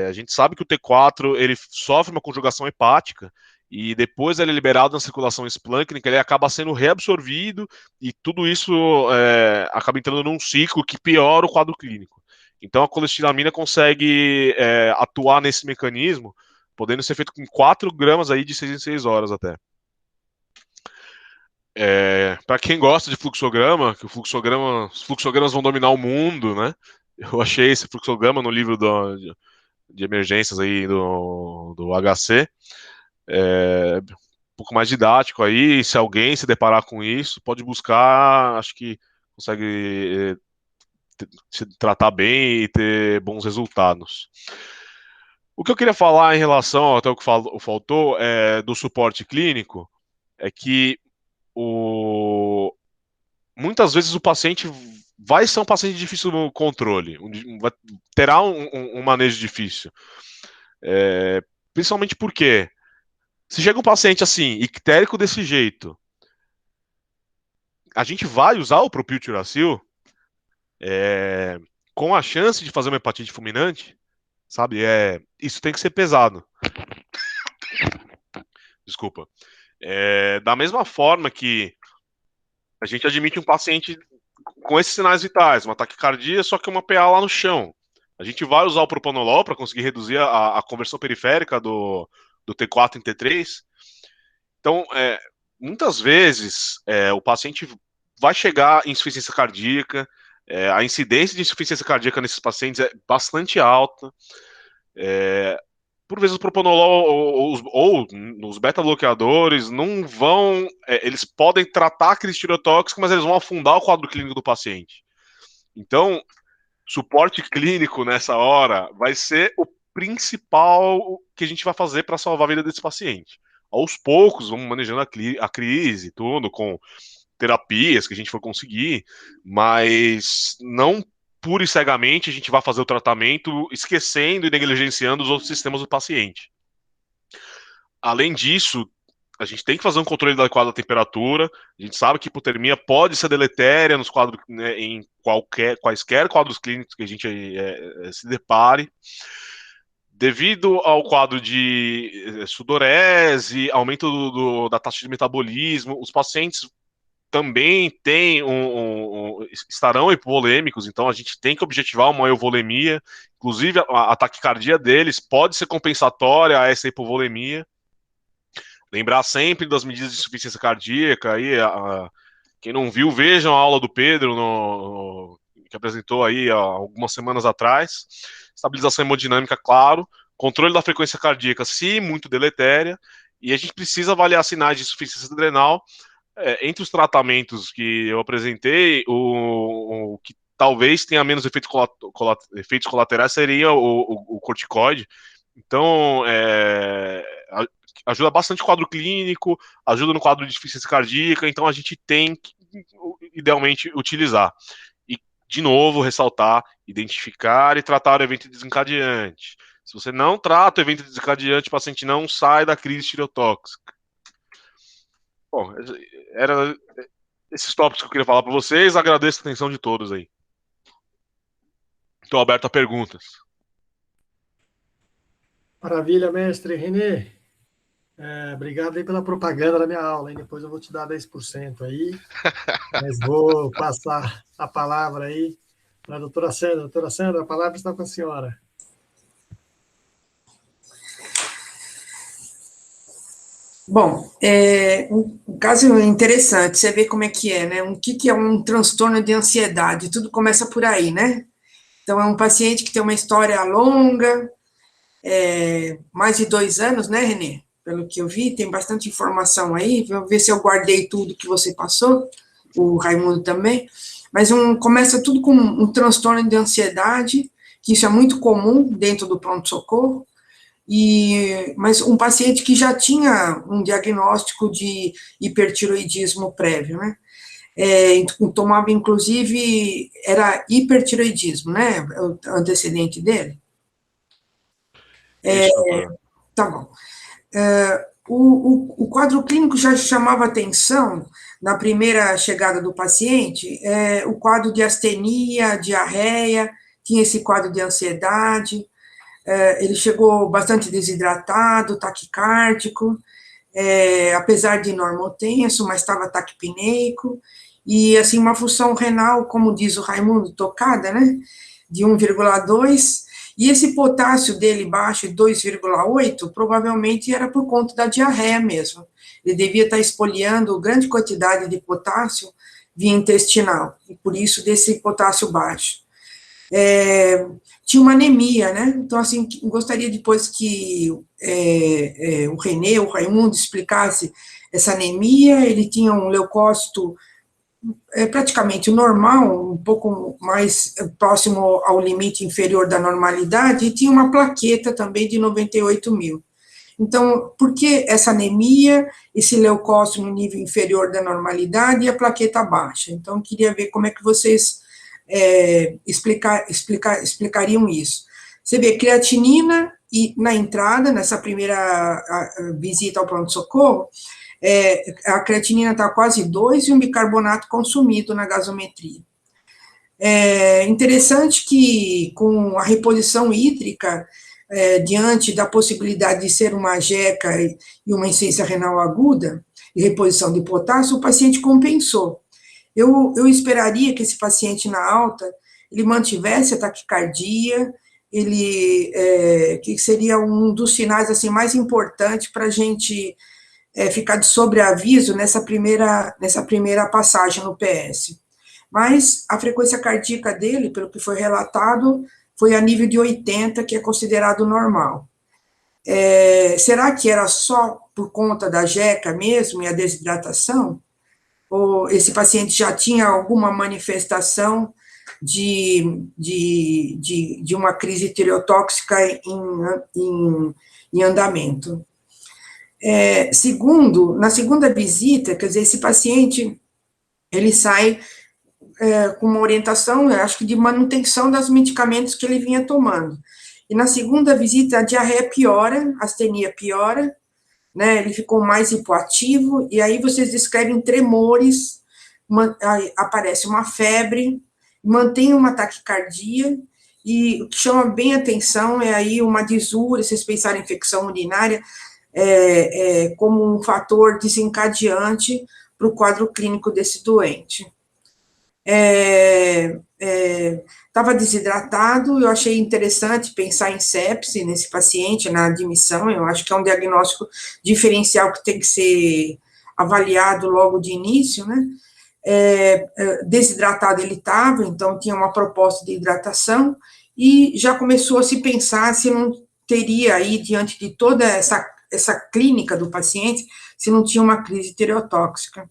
Speaker 4: A gente sabe que o T4 ele sofre uma conjugação hepática e depois ele é liberado na circulação esplâncnica, ele acaba sendo reabsorvido e tudo isso acaba entrando num ciclo que piora o quadro clínico. Então a colestiramina consegue atuar nesse mecanismo, podendo ser feito com 4 gramas aí de 6 em 6 horas até. Para quem gosta de fluxograma, que os fluxogramas vão dominar o mundo, né? Eu achei esse fluxograma no livro de emergências aí do HC. Um pouco mais didático aí, se alguém se deparar com isso, pode buscar, acho que consegue se tratar bem e ter bons resultados. O que eu queria falar em relação até o que faltou do suporte clínico é que muitas vezes o paciente vai ser um paciente de difícil no controle, terá um manejo difícil. Principalmente porque se chega um paciente assim, ictérico desse jeito, a gente vai usar o propiltiuracil com a chance de fazer uma hepatite fulminante, sabe? Isso tem que ser pesado. Desculpa. Da mesma forma que a gente admite um paciente com esses sinais vitais, uma taquicardia, só que uma PA lá no chão. A gente vai usar o propanolol para conseguir reduzir a conversão periférica do T4 em T3. Então, muitas vezes, o paciente vai chegar em insuficiência cardíaca, a incidência de insuficiência cardíaca nesses pacientes é bastante alta. Por vezes o propanolol ou os beta-bloqueadores não vão... eles podem tratar a crise tireotóxica, mas eles vão afundar o quadro clínico do paciente. Então, suporte clínico nessa hora vai ser o principal que a gente vai fazer para salvar a vida desse paciente. Aos poucos, vamos manejando a crise, tudo, com terapias que a gente for conseguir, mas não pura e cegamente a gente vai fazer o tratamento esquecendo e negligenciando os outros sistemas do paciente. Além disso, a gente tem que fazer um controle adequado da temperatura. A gente sabe que hipotermia pode ser deletéria nos quadros, né, em quaisquer quadros clínicos que a gente se depare. Devido ao quadro de sudorese, aumento da taxa de metabolismo, os pacientes também estarão hipovolêmicos, então a gente tem que objetivar uma euvolemia. Inclusive, a taquicardia deles pode ser compensatória a essa hipovolemia. Lembrar sempre das medidas de insuficiência cardíaca. Aí, quem não viu, vejam a aula do Pedro, que apresentou aí há algumas semanas atrás. Estabilização hemodinâmica, claro. Controle da frequência cardíaca, se muito deletéria. E a gente precisa avaliar sinais de insuficiência adrenal. Entre os tratamentos que eu apresentei, o que talvez tenha menos efeitos colaterais seria o corticoide. Então, ajuda bastante o quadro clínico, ajuda no quadro de insuficiência cardíaca, então a gente tem que, idealmente, utilizar. E, de novo, ressaltar, identificar e tratar o evento desencadeante. Se você não trata o evento desencadeante, o paciente não sai da crise tireotóxica. Bom, era esses tópicos que eu queria falar para vocês. Agradeço a atenção de todos aí. Estou aberto a perguntas.
Speaker 3: Maravilha, mestre Renê. Obrigado aí pela propaganda da minha aula, hein? Depois eu vou te dar 10% aí, mas vou passar a palavra aí para a doutora Sandra. Doutora Sandra, a palavra está com a senhora.
Speaker 1: Bom, um caso interessante, você vê como é que né? O que é um transtorno de ansiedade? Tudo começa por aí, né? Então, é um paciente que tem uma história longa, mais de 2 anos, né, Renê? Pelo que eu vi, tem bastante informação aí, vou ver se eu guardei tudo que você passou, o Raimundo também, mas começa tudo com um transtorno de ansiedade, que isso é muito comum dentro do pronto-socorro, mas um paciente que já tinha um diagnóstico de hipertiroidismo prévio, né? Tomava, inclusive, era hipertiroidismo, né? O antecedente dele.
Speaker 4: Isso, doutora.
Speaker 1: Tá bom. O quadro clínico já chamava atenção na primeira chegada do paciente, o quadro de astenia, diarreia, tinha esse quadro de ansiedade, ele chegou bastante desidratado, taquicárdico, apesar de normotenso, mas estava taquipneico, e assim, uma função renal, como diz o Raimundo, tocada, né, de 1,2, e esse potássio dele baixo de 2,8, provavelmente era por conta da diarreia mesmo. Ele devia estar expoliando grande quantidade de potássio via intestinal, e por isso desse potássio baixo. Tinha uma anemia, né? Então, assim, gostaria depois que o René, o Raimundo, explicasse essa anemia. Ele tinha um leucócito praticamente normal, um pouco mais próximo ao limite inferior da normalidade, e tinha uma plaqueta também de 98.000. Então, por que essa anemia, esse leucócito no nível inferior da normalidade e a plaqueta baixa? Então, queria ver como é que vocês explicariam isso. Você vê creatinina e na entrada, nessa primeira visita ao pronto-socorro, a creatinina está quase 2 e o bicarbonato consumido na gasometria. Interessante que com a reposição hídrica, diante da possibilidade de ser uma jeca e uma insuficiência renal aguda, e reposição de potássio, o paciente compensou. Eu esperaria que esse paciente na alta, ele mantivesse a taquicardia, que seria um dos sinais assim, mais importantes para a gente ficar de sobreaviso nessa primeira passagem no PS. Mas a frequência cardíaca dele, pelo que foi relatado, foi a nível de 80, que é considerado normal. Será que era só por conta da jeca mesmo e a desidratação? Ou esse paciente já tinha alguma manifestação de uma crise tireotóxica em andamento? Na segunda visita, quer dizer, esse paciente, ele sai com uma orientação, eu acho que de manutenção dos medicamentos que ele vinha tomando. E na segunda visita, a diarreia piora, a astenia piora, né, ele ficou mais hipoativo, e aí vocês descrevem tremores, aparece uma febre, mantém uma taquicardia, e o que chama bem atenção é aí uma disúria, vocês pensaram em infecção urinária, como um fator desencadeante para o quadro clínico desse doente. Estava desidratado, eu achei interessante pensar em sepse nesse paciente, na admissão, eu acho que é um diagnóstico diferencial que tem que ser avaliado logo de início, né? Desidratado ele estava, então tinha uma proposta de hidratação, e já começou a se pensar se não teria aí, diante de toda essa clínica do paciente, se não tinha uma crise tireotóxica.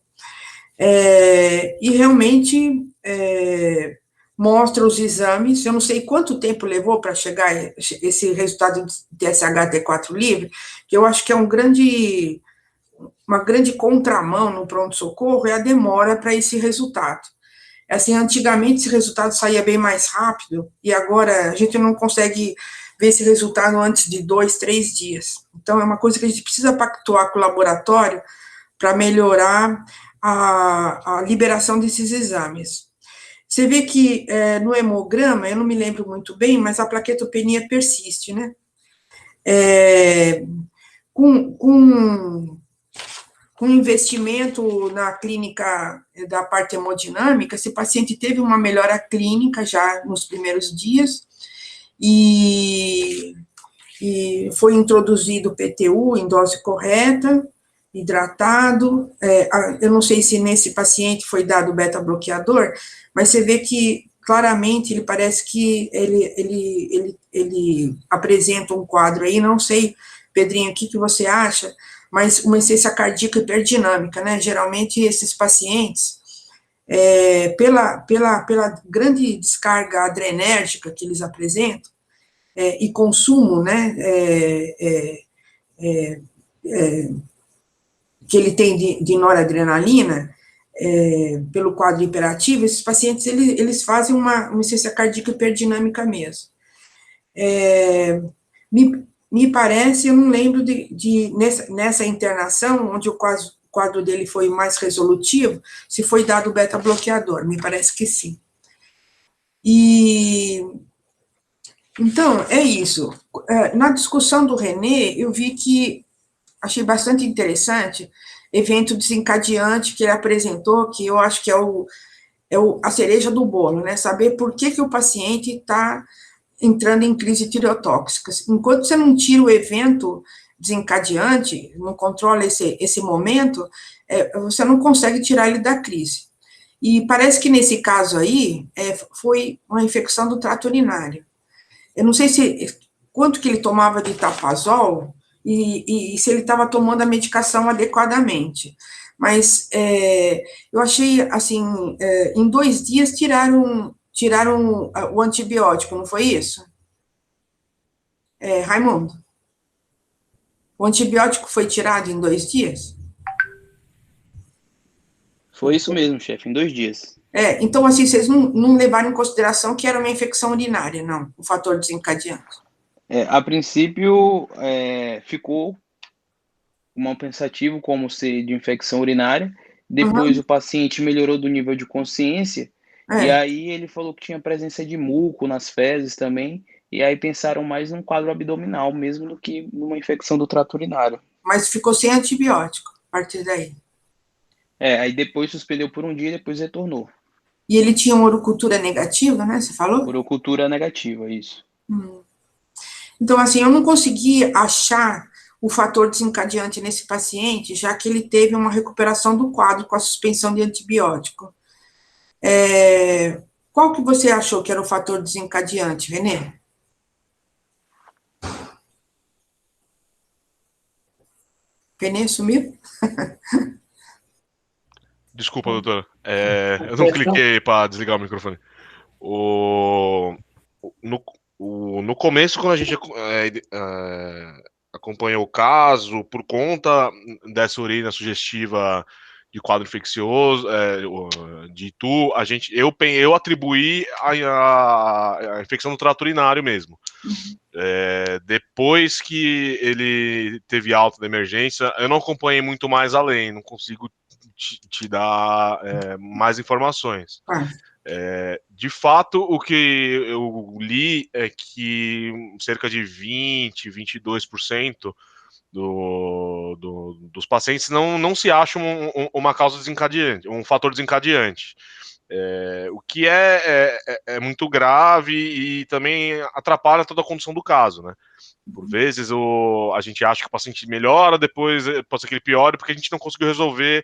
Speaker 1: E realmente mostra os exames, eu não sei quanto tempo levou para chegar esse resultado de TSH-T4 livre, que eu acho que é uma grande contramão no pronto-socorro, é a demora para esse resultado. Assim, antigamente esse resultado saía bem mais rápido, e agora a gente não consegue ver esse resultado antes de 2, 3 dias. Então, é uma coisa que a gente precisa pactuar com o laboratório para melhorar a liberação desses exames. Você vê que no hemograma, eu não me lembro muito bem, mas a plaquetopenia persiste, né? Com investimento na clínica da parte hemodinâmica, esse paciente teve uma melhora clínica já nos primeiros dias, e foi introduzido o PTU em dose correta, hidratado, eu não sei se nesse paciente foi dado beta-bloqueador, mas você vê que claramente ele parece que ele apresenta um quadro aí, não sei, Pedrinho, o que você acha, mas uma insuficiência cardíaca hiperdinâmica, né? Geralmente esses pacientes, pela grande descarga adrenérgica que eles apresentam, e consumo, né, que ele tem de noradrenalina, pelo quadro hiperativo, esses pacientes, eles fazem uma insuficiência cardíaca hiperdinâmica mesmo. me parece, eu não lembro nessa internação, onde o quadro dele foi mais resolutivo, se foi dado beta-bloqueador, me parece que sim. E, então, é isso. Na discussão do René, eu vi que, achei bastante interessante, evento desencadeante que ele apresentou, que eu acho que a cereja do bolo, né? Saber por que o paciente está entrando em crise tireotóxica. Enquanto você não tira o evento desencadeante, não controla esse momento, você não consegue tirar ele da crise. E parece que nesse caso aí, foi uma infecção do trato urinário. Eu não sei quanto que ele tomava de tapazol e se ele estava tomando a medicação adequadamente. Mas eu achei, assim, em 2 dias tiraram o antibiótico, não foi isso? Raimundo, o antibiótico foi tirado em 2 dias?
Speaker 2: Foi isso mesmo, chefe, em 2 dias.
Speaker 1: Então, assim, vocês não levaram em consideração que era uma infecção urinária, não, o fator desencadeante.
Speaker 2: A princípio, ficou mal pensativo como ser de infecção urinária. Depois
Speaker 1: Uhum,
Speaker 2: o paciente melhorou do nível de consciência e
Speaker 1: é,
Speaker 2: aí ele falou que tinha presença de muco nas fezes também. E aí pensaram mais num quadro abdominal mesmo do que numa infecção do trato urinário.
Speaker 1: mas ficou sem antibiótico a partir daí.
Speaker 2: Aí depois suspendeu por um dia e depois retornou.
Speaker 1: E ele tinha uma urocultura negativa, né? Você falou?
Speaker 2: Urocultura negativa, isso.
Speaker 1: Então, assim, eu não consegui achar o fator desencadeante nesse paciente, já que ele teve uma recuperação do quadro com a suspensão de antibiótico. Qual que você achou que era o fator desencadeante, Renê? Renê sumiu?
Speaker 4: Desculpa, doutora. Eu não cliquei para desligar o microfone. O, no, no começo, quando a gente acompanhou o caso, por conta dessa urina sugestiva de quadro infeccioso, de Itu, eu atribuí a infecção do trato urinário mesmo. Depois que ele teve alta da emergência, eu não acompanhei muito mais além, não consigo te dar mais informações. De fato, o que eu li é que cerca de 22% dos pacientes não se acham uma causa desencadeante, um fator desencadeante. O que é muito grave e também atrapalha toda a condução do caso, né? Por vezes a gente acha que o paciente melhora, depois pode ser que ele piore, porque a gente não conseguiu resolver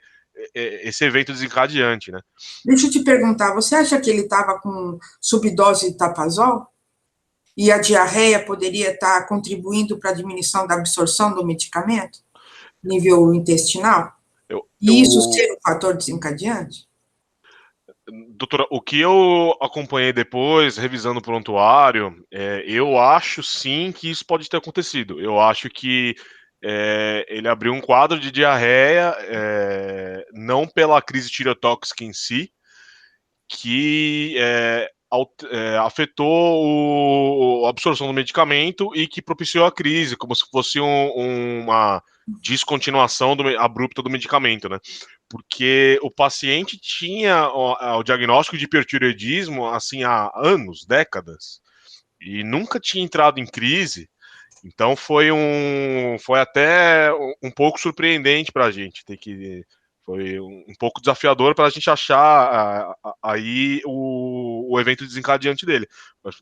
Speaker 4: esse evento desencadeante, né?
Speaker 1: Deixa eu te perguntar, você acha que ele estava com subdose de tapazol? E a diarreia poderia estar contribuindo para a diminuição da absorção do medicamento, nível intestinal? E isso ser um fator desencadeante?
Speaker 4: Doutora, o que eu acompanhei depois, revisando o prontuário, eu acho sim que isso pode ter acontecido. Eu acho que ele abriu um quadro de diarreia, não pela crise tireotóxica em si, que afetou a absorção do medicamento e que propiciou a crise, como se fosse uma descontinuação abrupta do medicamento, né? Porque o paciente tinha o diagnóstico de hipertireoidismo assim há anos, décadas, e nunca tinha entrado em crise. Então foi até um pouco surpreendente para a gente ter que foi um pouco desafiador para a gente achar aí o evento desencadeante dele.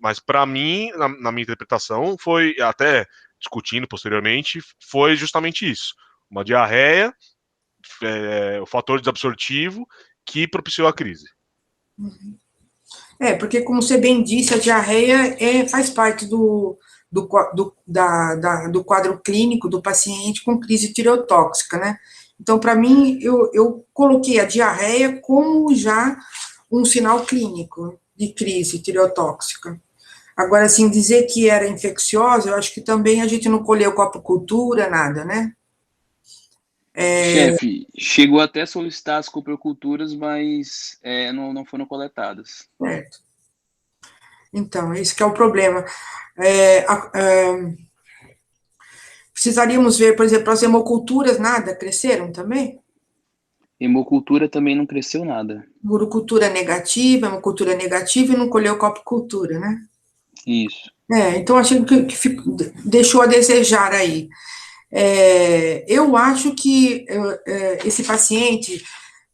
Speaker 4: Mas para mim, na minha interpretação, foi até discutindo posteriormente, foi justamente isso: uma diarreia, o fator desabsortivo que propiciou a crise.
Speaker 1: Porque, como você bem disse, a diarreia faz parte do quadro clínico do paciente com crise tireotóxica, né? Então, para mim, eu coloquei a diarreia como já um sinal clínico de crise tireotóxica. Agora, assim, dizer que era infecciosa, eu acho que também a gente não colheu copocultura, nada, né?
Speaker 2: Chefe, chegou até a solicitar as coproculturas, mas não foram coletadas.
Speaker 1: Certo. Então, esse que é o problema. É, Precisaríamos ver, por exemplo, as hemoculturas, nada, cresceram também?
Speaker 2: Hemocultura também não cresceu nada.
Speaker 1: Urocultura negativa, hemocultura negativa e não colheu copocultura, né?
Speaker 2: Isso.
Speaker 1: Então achei que deixou a desejar aí. Eu acho que esse paciente,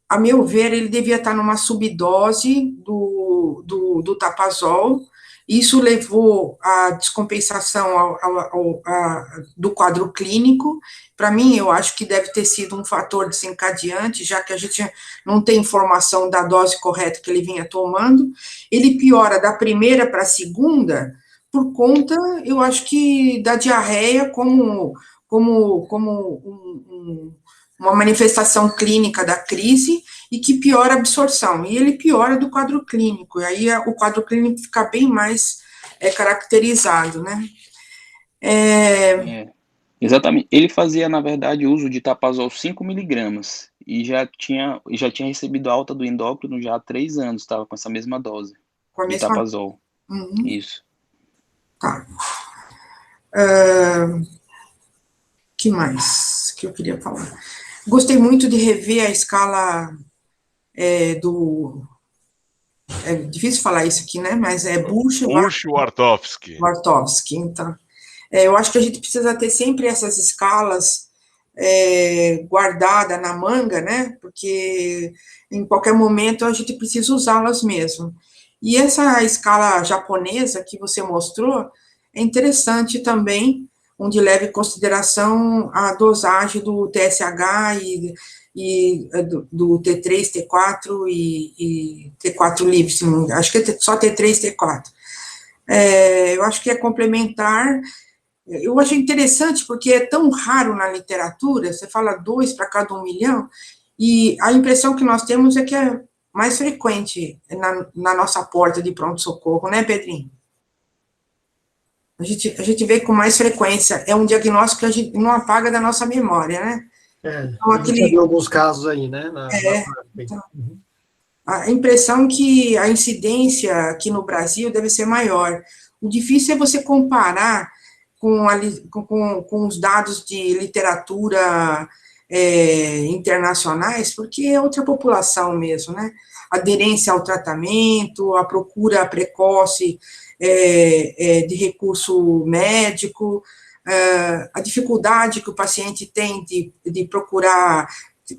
Speaker 1: a meu ver, ele devia estar numa subdose do Tapazol. Isso levou à descompensação do quadro clínico. Para mim, eu acho que deve ter sido um fator desencadeante, já que a gente não tem informação da dose correta que ele vinha tomando. Ele piora da primeira para a segunda por conta, eu acho que da diarreia como uma manifestação clínica da crise e que piora a absorção, e ele piora do quadro clínico, e aí o quadro clínico fica bem mais caracterizado, né?
Speaker 2: Exatamente. Ele fazia, na verdade, uso de Tapazol 5 miligramas e já tinha recebido alta do endócrino já há 3 anos, estava com essa mesma dose
Speaker 1: Com a
Speaker 2: de
Speaker 1: mesma...
Speaker 2: Tapazol.
Speaker 1: Uhum.
Speaker 2: Isso.
Speaker 1: Tá. Que mais que eu queria falar? Gostei muito de rever a escala é difícil falar isso aqui, né? Mas é
Speaker 4: Busch-Wartofsky.
Speaker 1: Então. Eu acho que a gente precisa ter sempre essas escalas guardadas na manga, né? Porque em qualquer momento a gente precisa usá-las mesmo. E essa escala japonesa que você mostrou é interessante também, onde leva em consideração a dosagem do TSH e do T3, T4 e T4 livre, acho que é só T3, T4. Eu acho que é complementar. Eu achei interessante porque é tão raro na literatura, você fala 2 para cada 1 milhão, e a impressão que nós temos é que é mais frequente na nossa porta de pronto-socorro, né, Pedrinho? A gente vê com mais frequência, é um diagnóstico que a gente não apaga da nossa memória, né?
Speaker 3: Então, a gente já viu alguns casos aí, né?
Speaker 1: Então, a impressão que a incidência aqui no Brasil deve ser maior. O difícil é você comparar com os dados de literatura internacionais, porque é outra população mesmo, né? Aderência ao tratamento, a procura precoce de recurso médico, a dificuldade que o paciente tem de procurar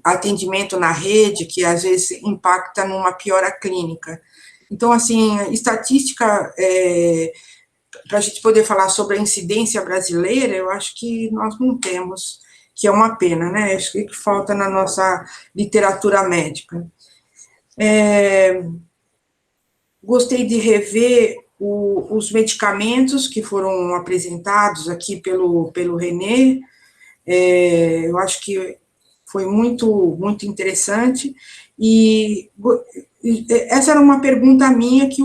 Speaker 1: atendimento na rede, que às vezes impacta numa piora clínica. Então, assim, estatística, para a gente poder falar sobre a incidência brasileira, eu acho que nós não temos, que é uma pena, né? Acho que falta na nossa literatura médica. Gostei de rever os medicamentos que foram apresentados aqui pelo René. Eu acho que foi muito, muito interessante, e essa era uma pergunta minha que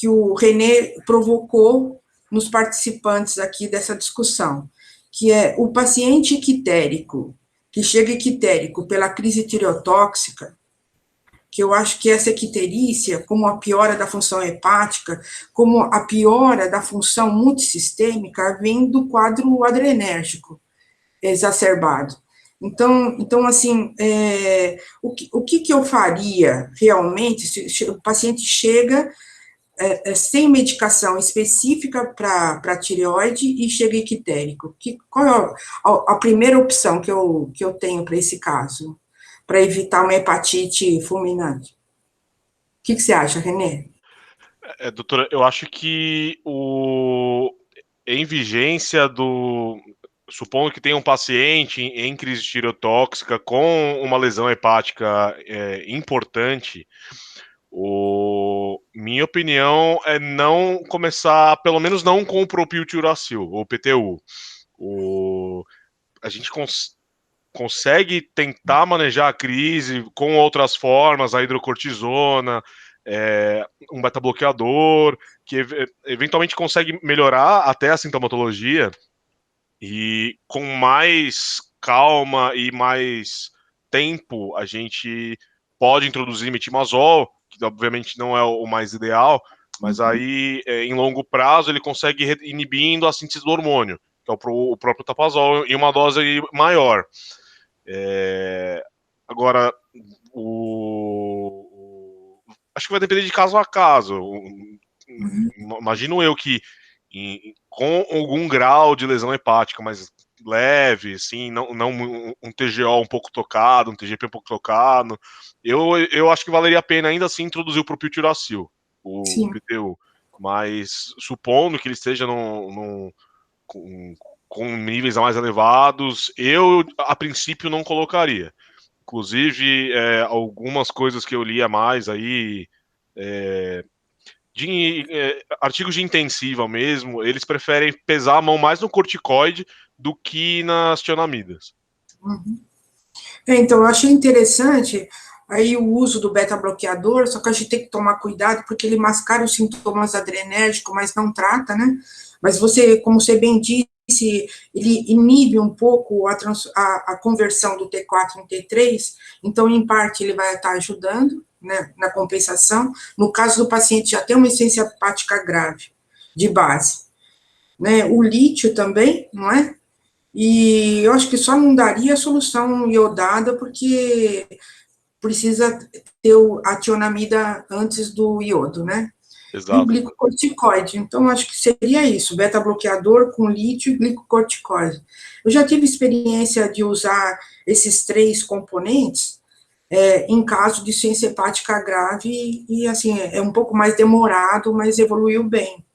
Speaker 1: o René provocou nos participantes aqui dessa discussão, que é o paciente ictérico, que chega ictérico pela crise tireotóxica, que eu acho que essa icterícia, como a piora da função hepática, como a piora da função multissistêmica, vem do quadro adrenérgico exacerbado. Então assim, o que eu faria realmente se o paciente chega sem medicação específica para tireoide e chega ictérico? Qual é a primeira opção que eu tenho para esse caso, para evitar uma hepatite fulminante? O que você acha, René?
Speaker 4: Doutora, eu acho que em vigência supondo que tenha um paciente em crise tireotóxica com uma lesão hepática importante, minha opinião é não começar, pelo menos não com o propiltiuracil, ou PTU. A gente consegue tentar manejar a crise com outras formas, a hidrocortisona, um beta-bloqueador, que eventualmente consegue melhorar até a sintomatologia, e com mais calma e mais tempo a gente pode introduzir metimazol, que obviamente não é o mais ideal, mas aí em longo prazo ele consegue inibindo a síntese do hormônio. que é o próprio Tapazol, em uma dose maior. Agora, acho que vai depender de caso a caso. Imagino eu que com algum grau de lesão hepática, mas leve, assim, não um TGO um pouco tocado, um TGP um pouco tocado, eu acho que valeria a pena ainda assim introduzir o propitiracil, o PTU. Mas supondo que ele esteja com níveis mais elevados, eu a princípio não colocaria. Inclusive, algumas coisas que eu lia mais aí, artigos de intensiva mesmo, eles preferem pesar a mão mais no corticoide do que nas tionamidas.
Speaker 1: Então, eu achei interessante aí o uso do beta-bloqueador, só que a gente tem que tomar cuidado, porque ele mascara os sintomas adrenérgicos, mas não trata, né? Mas você, como você bem disse, ele inibe um pouco a conversão do T4 em T3, então, em parte, ele vai estar ajudando, né, na compensação. No caso do paciente já tem uma insuficiência hepática grave, de base. Né? O lítio também, não é? E eu acho que só não daria a solução iodada, porque precisa ter a tionamida antes do iodo, né?
Speaker 4: Exato.
Speaker 1: E o glicocorticoide. Então, acho que seria isso, beta-bloqueador com lítio e glicocorticoide. Eu já tive experiência de usar esses 3 componentes em caso de insuficiência hepática grave e, assim, é um pouco mais demorado, mas evoluiu bem.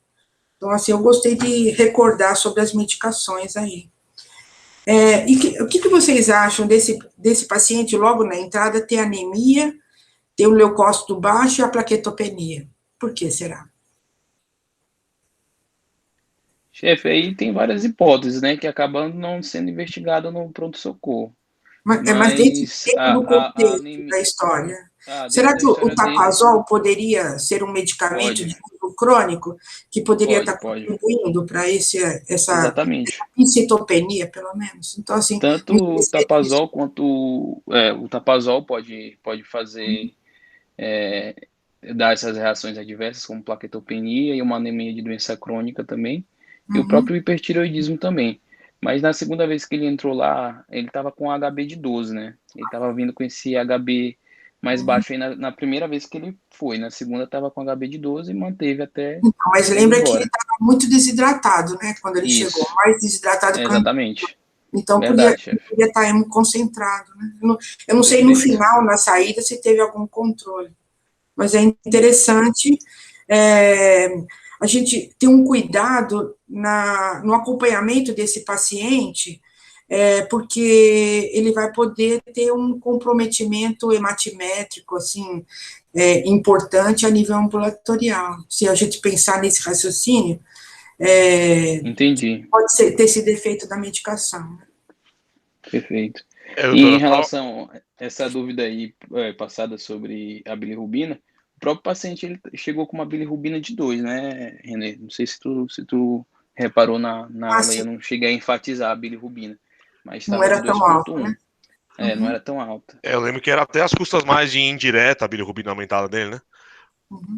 Speaker 1: Então, assim, eu gostei de recordar sobre as medicações aí. O que vocês acham desse paciente logo na entrada ter anemia, ter o leucócito baixo e a plaquetopenia? Por que será?
Speaker 2: Chefe, aí tem várias hipóteses, né, que acabam não sendo investigadas no pronto-socorro.
Speaker 1: Mas dentro do
Speaker 2: A
Speaker 1: contexto
Speaker 2: anemia,
Speaker 1: da história,
Speaker 2: dentro
Speaker 1: será
Speaker 2: da
Speaker 1: que o
Speaker 2: história dele,
Speaker 1: tapazol poderia ser um medicamento de uso crônico que poderia estar
Speaker 2: pode.
Speaker 1: contribuindo para essa
Speaker 2: Exatamente.
Speaker 1: citopenia, pelo menos? Então, assim,
Speaker 2: Tanto
Speaker 1: me
Speaker 2: o tapazol quanto o tapazol pode fazer dar essas reações adversas, como plaquetopenia e uma anemia de doença crônica também, e o próprio hipertireoidismo também. Mas na segunda vez que ele entrou lá, ele estava com HB de 12, né? Ele estava vindo com esse HB mais baixo aí na primeira vez que ele foi. Na segunda estava com HB de 12 e manteve até
Speaker 1: Então, mas
Speaker 2: ir
Speaker 1: lembra que ele
Speaker 2: embora.
Speaker 1: estava muito desidratado, né? Quando ele chegou,
Speaker 2: Isso,
Speaker 1: mais desidratado que o anterior.
Speaker 2: exatamente.
Speaker 1: Então, poderia
Speaker 2: Verdade, chefe.
Speaker 1: estar hemoconcentrado, né? Eu não sei no
Speaker 2: Perfeito.
Speaker 1: final, na saída, se teve algum controle. Mas é interessante a gente ter um cuidado no acompanhamento desse paciente, porque ele vai poder ter um comprometimento hematimétrico, assim, importante a nível ambulatorial. Se a gente pensar nesse raciocínio,
Speaker 2: Entendi.
Speaker 1: pode ter esse defeito da medicação.
Speaker 2: Perfeito. E
Speaker 4: Doutora,
Speaker 2: em relação a essa dúvida aí passada sobre a bilirrubina, o próprio paciente ele chegou com uma bilirrubina de 2, né, Renê? Não sei se tu reparou na aula, eu não cheguei a enfatizar a bilirrubina, mas
Speaker 1: Não
Speaker 2: estava de
Speaker 1: era tão alto,
Speaker 2: 2,1.
Speaker 1: né?
Speaker 2: Não era tão alta.
Speaker 4: eu lembro que era até as custas mais de indireta a bilirrubina aumentada dele, né?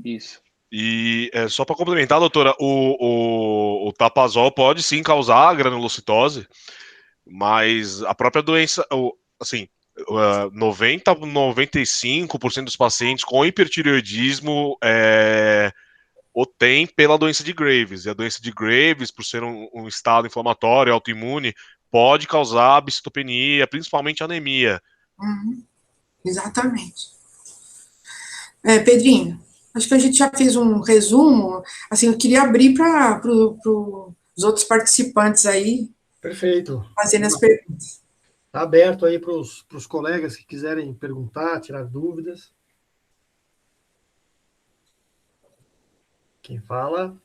Speaker 2: Isso.
Speaker 4: E só para complementar, doutora, o tapazol pode sim causar granulocitose, mas a própria doença, assim, 95% dos pacientes com hipertireoidismo o tem pela doença de Graves. E a doença de Graves, por ser um estado inflamatório, autoimune, pode causar bicitopenia, principalmente anemia.
Speaker 1: Exatamente. Pedrinho, acho que a gente já fez um resumo. Assim, eu queria abrir para os outros participantes aí.
Speaker 3: Perfeito.
Speaker 1: Fazendo as perguntas.
Speaker 3: Está aberto aí para os colegas que quiserem perguntar, tirar dúvidas. Quem fala?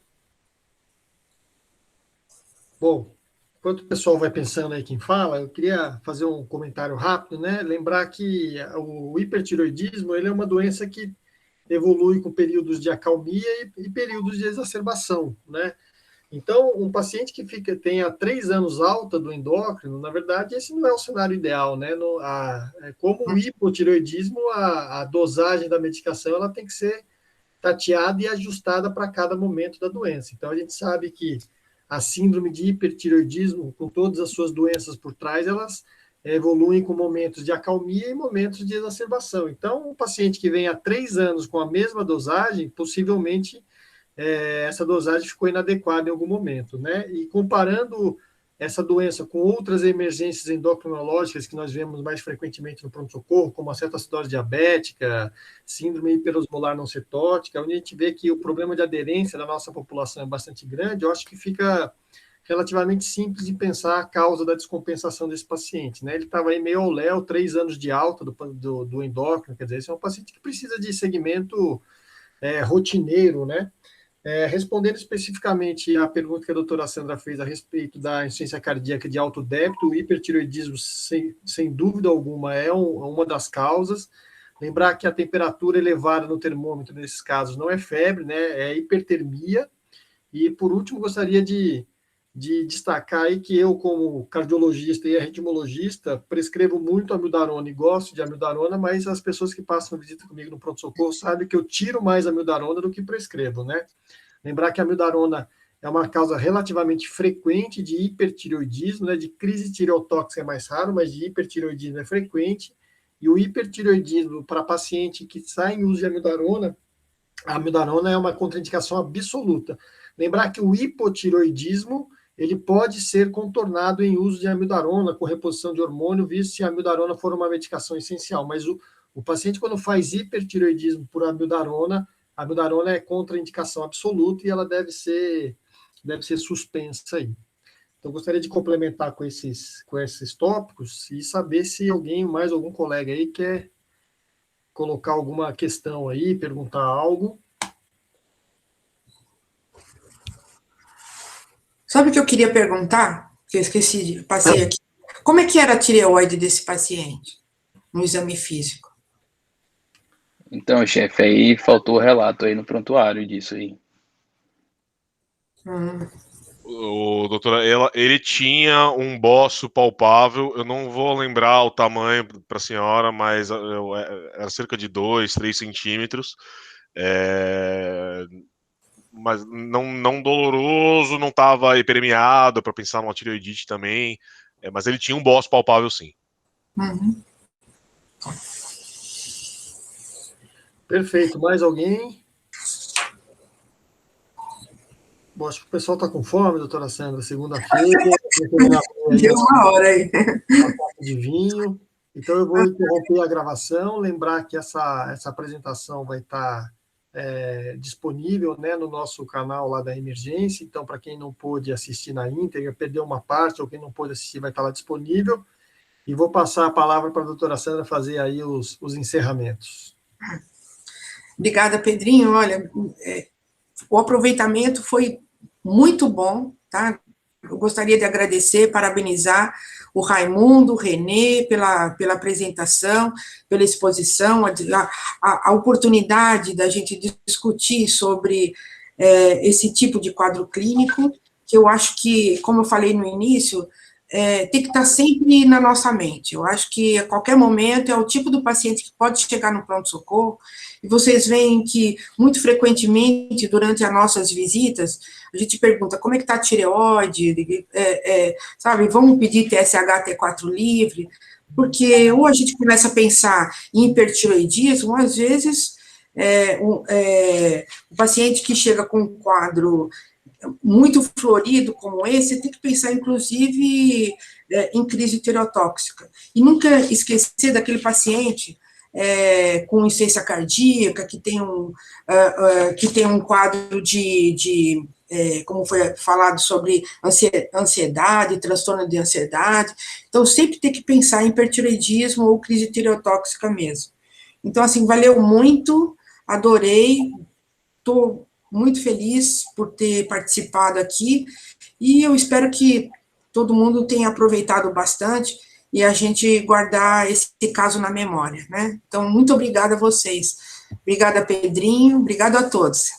Speaker 3: Bom, enquanto o pessoal vai pensando aí quem fala, eu queria fazer um comentário rápido, né? Lembrar que o hipertiroidismo ele é uma doença que evolui com períodos de acalmia e períodos de exacerbação, né? Então, um paciente que tenha 3 anos alta do endócrino, na verdade, esse não é o cenário ideal, né? Como o hipotireoidismo, a dosagem da medicação ela tem que ser tateada e ajustada para cada momento da doença. Então, a gente sabe que a síndrome de hipertireoidismo, com todas as suas doenças por trás, elas evoluem com momentos de acalmia e momentos de exacerbação. Então, um paciente que vem há 3 anos com a mesma dosagem, possivelmente essa dosagem ficou inadequada em algum momento, né? E comparando essa doença com outras emergências endocrinológicas que nós vemos mais frequentemente no pronto-socorro, como a cetoacidose diabética, síndrome hiperosmolar não cetótica, onde a gente vê que o problema de aderência da nossa população é bastante grande, eu acho que fica relativamente simples de pensar a causa da descompensação desse paciente, né? Ele estava aí meio ao léu, 3 anos de alta do endócrino, quer dizer, esse é um paciente que precisa de segmento rotineiro, né? Respondendo especificamente à pergunta que a doutora Sandra fez a respeito da insuficiência cardíaca de alto débito, o hipertireoidismo, sem dúvida alguma, é uma das causas. Lembrar que a temperatura elevada no termômetro, nesses casos, não é febre, né? É hipertermia. E, por último, gostaria de destacar aí que eu, como cardiologista e arritmologista, prescrevo muito amiodarona e gosto de amiodarona, mas as pessoas que passam visita comigo no pronto-socorro sabem que eu tiro mais amiodarona do que prescrevo, né? Lembrar que a amiodarona é uma causa relativamente frequente de hipertireoidismo, né? De crise tireotóxica é mais raro, mas de hipertireoidismo é frequente. E o hipertireoidismo para paciente que está em uso de amiodarona, a amiodarona é uma contraindicação absoluta. Lembrar que o hipotireoidismo ele pode ser contornado em uso de amiodarona, com reposição de hormônio, visto se a amiodarona for uma medicação essencial. Mas o paciente, quando faz hipertireoidismo por amiodarona, a amiodarona é contraindicação absoluta e ela deve ser suspensa aí. Então, gostaria de complementar com esses tópicos e saber se mais algum colega aí quer colocar alguma questão aí, perguntar algo.
Speaker 1: Sabe o que eu queria perguntar? Que eu esqueci, passei aqui. Como é que era a tireoide desse paciente no exame físico?
Speaker 2: Então, chefe, aí faltou o relato aí no prontuário disso aí.
Speaker 4: O doutor, ele tinha um boço palpável, eu não vou lembrar o tamanho para a senhora, mas era cerca de 2, 3 centímetros. Mas não doloroso, não estava hiperemiado para pensar numa tireoidite também, mas ele tinha um boço palpável, sim.
Speaker 1: Uhum.
Speaker 3: Perfeito. Mais alguém? Bom, acho que o pessoal está com fome, doutora Sandra, segunda-feira.
Speaker 1: Deu uma hora aí.
Speaker 3: Uma taça de vinho. Então, eu vou interromper a gravação, lembrar que essa apresentação vai estar disponível, né, no nosso canal lá da Emergência. Então, para quem não pôde assistir na íntegra, perdeu uma parte, ou quem não pôde assistir, vai estar lá disponível. E vou passar a palavra para a doutora Sandra fazer aí os encerramentos.
Speaker 1: Obrigada, Pedrinho. Olha, o aproveitamento foi muito bom, tá? Eu gostaria de agradecer, parabenizar o Raimundo, o Renê, pela apresentação, pela exposição, a oportunidade da gente discutir sobre esse tipo de quadro clínico, que eu acho que, como eu falei no início, tem que estar sempre na nossa mente. Eu acho que a qualquer momento é o tipo do paciente que pode chegar no pronto-socorro, e vocês veem que, muito frequentemente, durante as nossas visitas, a gente pergunta como é que está a tireoide, sabe, vamos pedir TSH, T4 livre, porque ou a gente começa a pensar em hipertireoidismo, às vezes, o paciente que chega com um quadro muito florido como esse, tem que pensar, inclusive, em crise tireotóxica. E nunca esquecer daquele paciente com insuficiência cardíaca, que tem um quadro como foi falado sobre ansiedade, transtorno de ansiedade. Então, sempre tem que pensar em hipertireoidismo ou crise tireotóxica mesmo. Então, assim, valeu muito, adorei, estou muito feliz por ter participado aqui, e eu espero que todo mundo tenha aproveitado bastante e a gente guardar esse caso na memória, né? Então, muito obrigada a vocês. Obrigada, Pedrinho, obrigado a todos.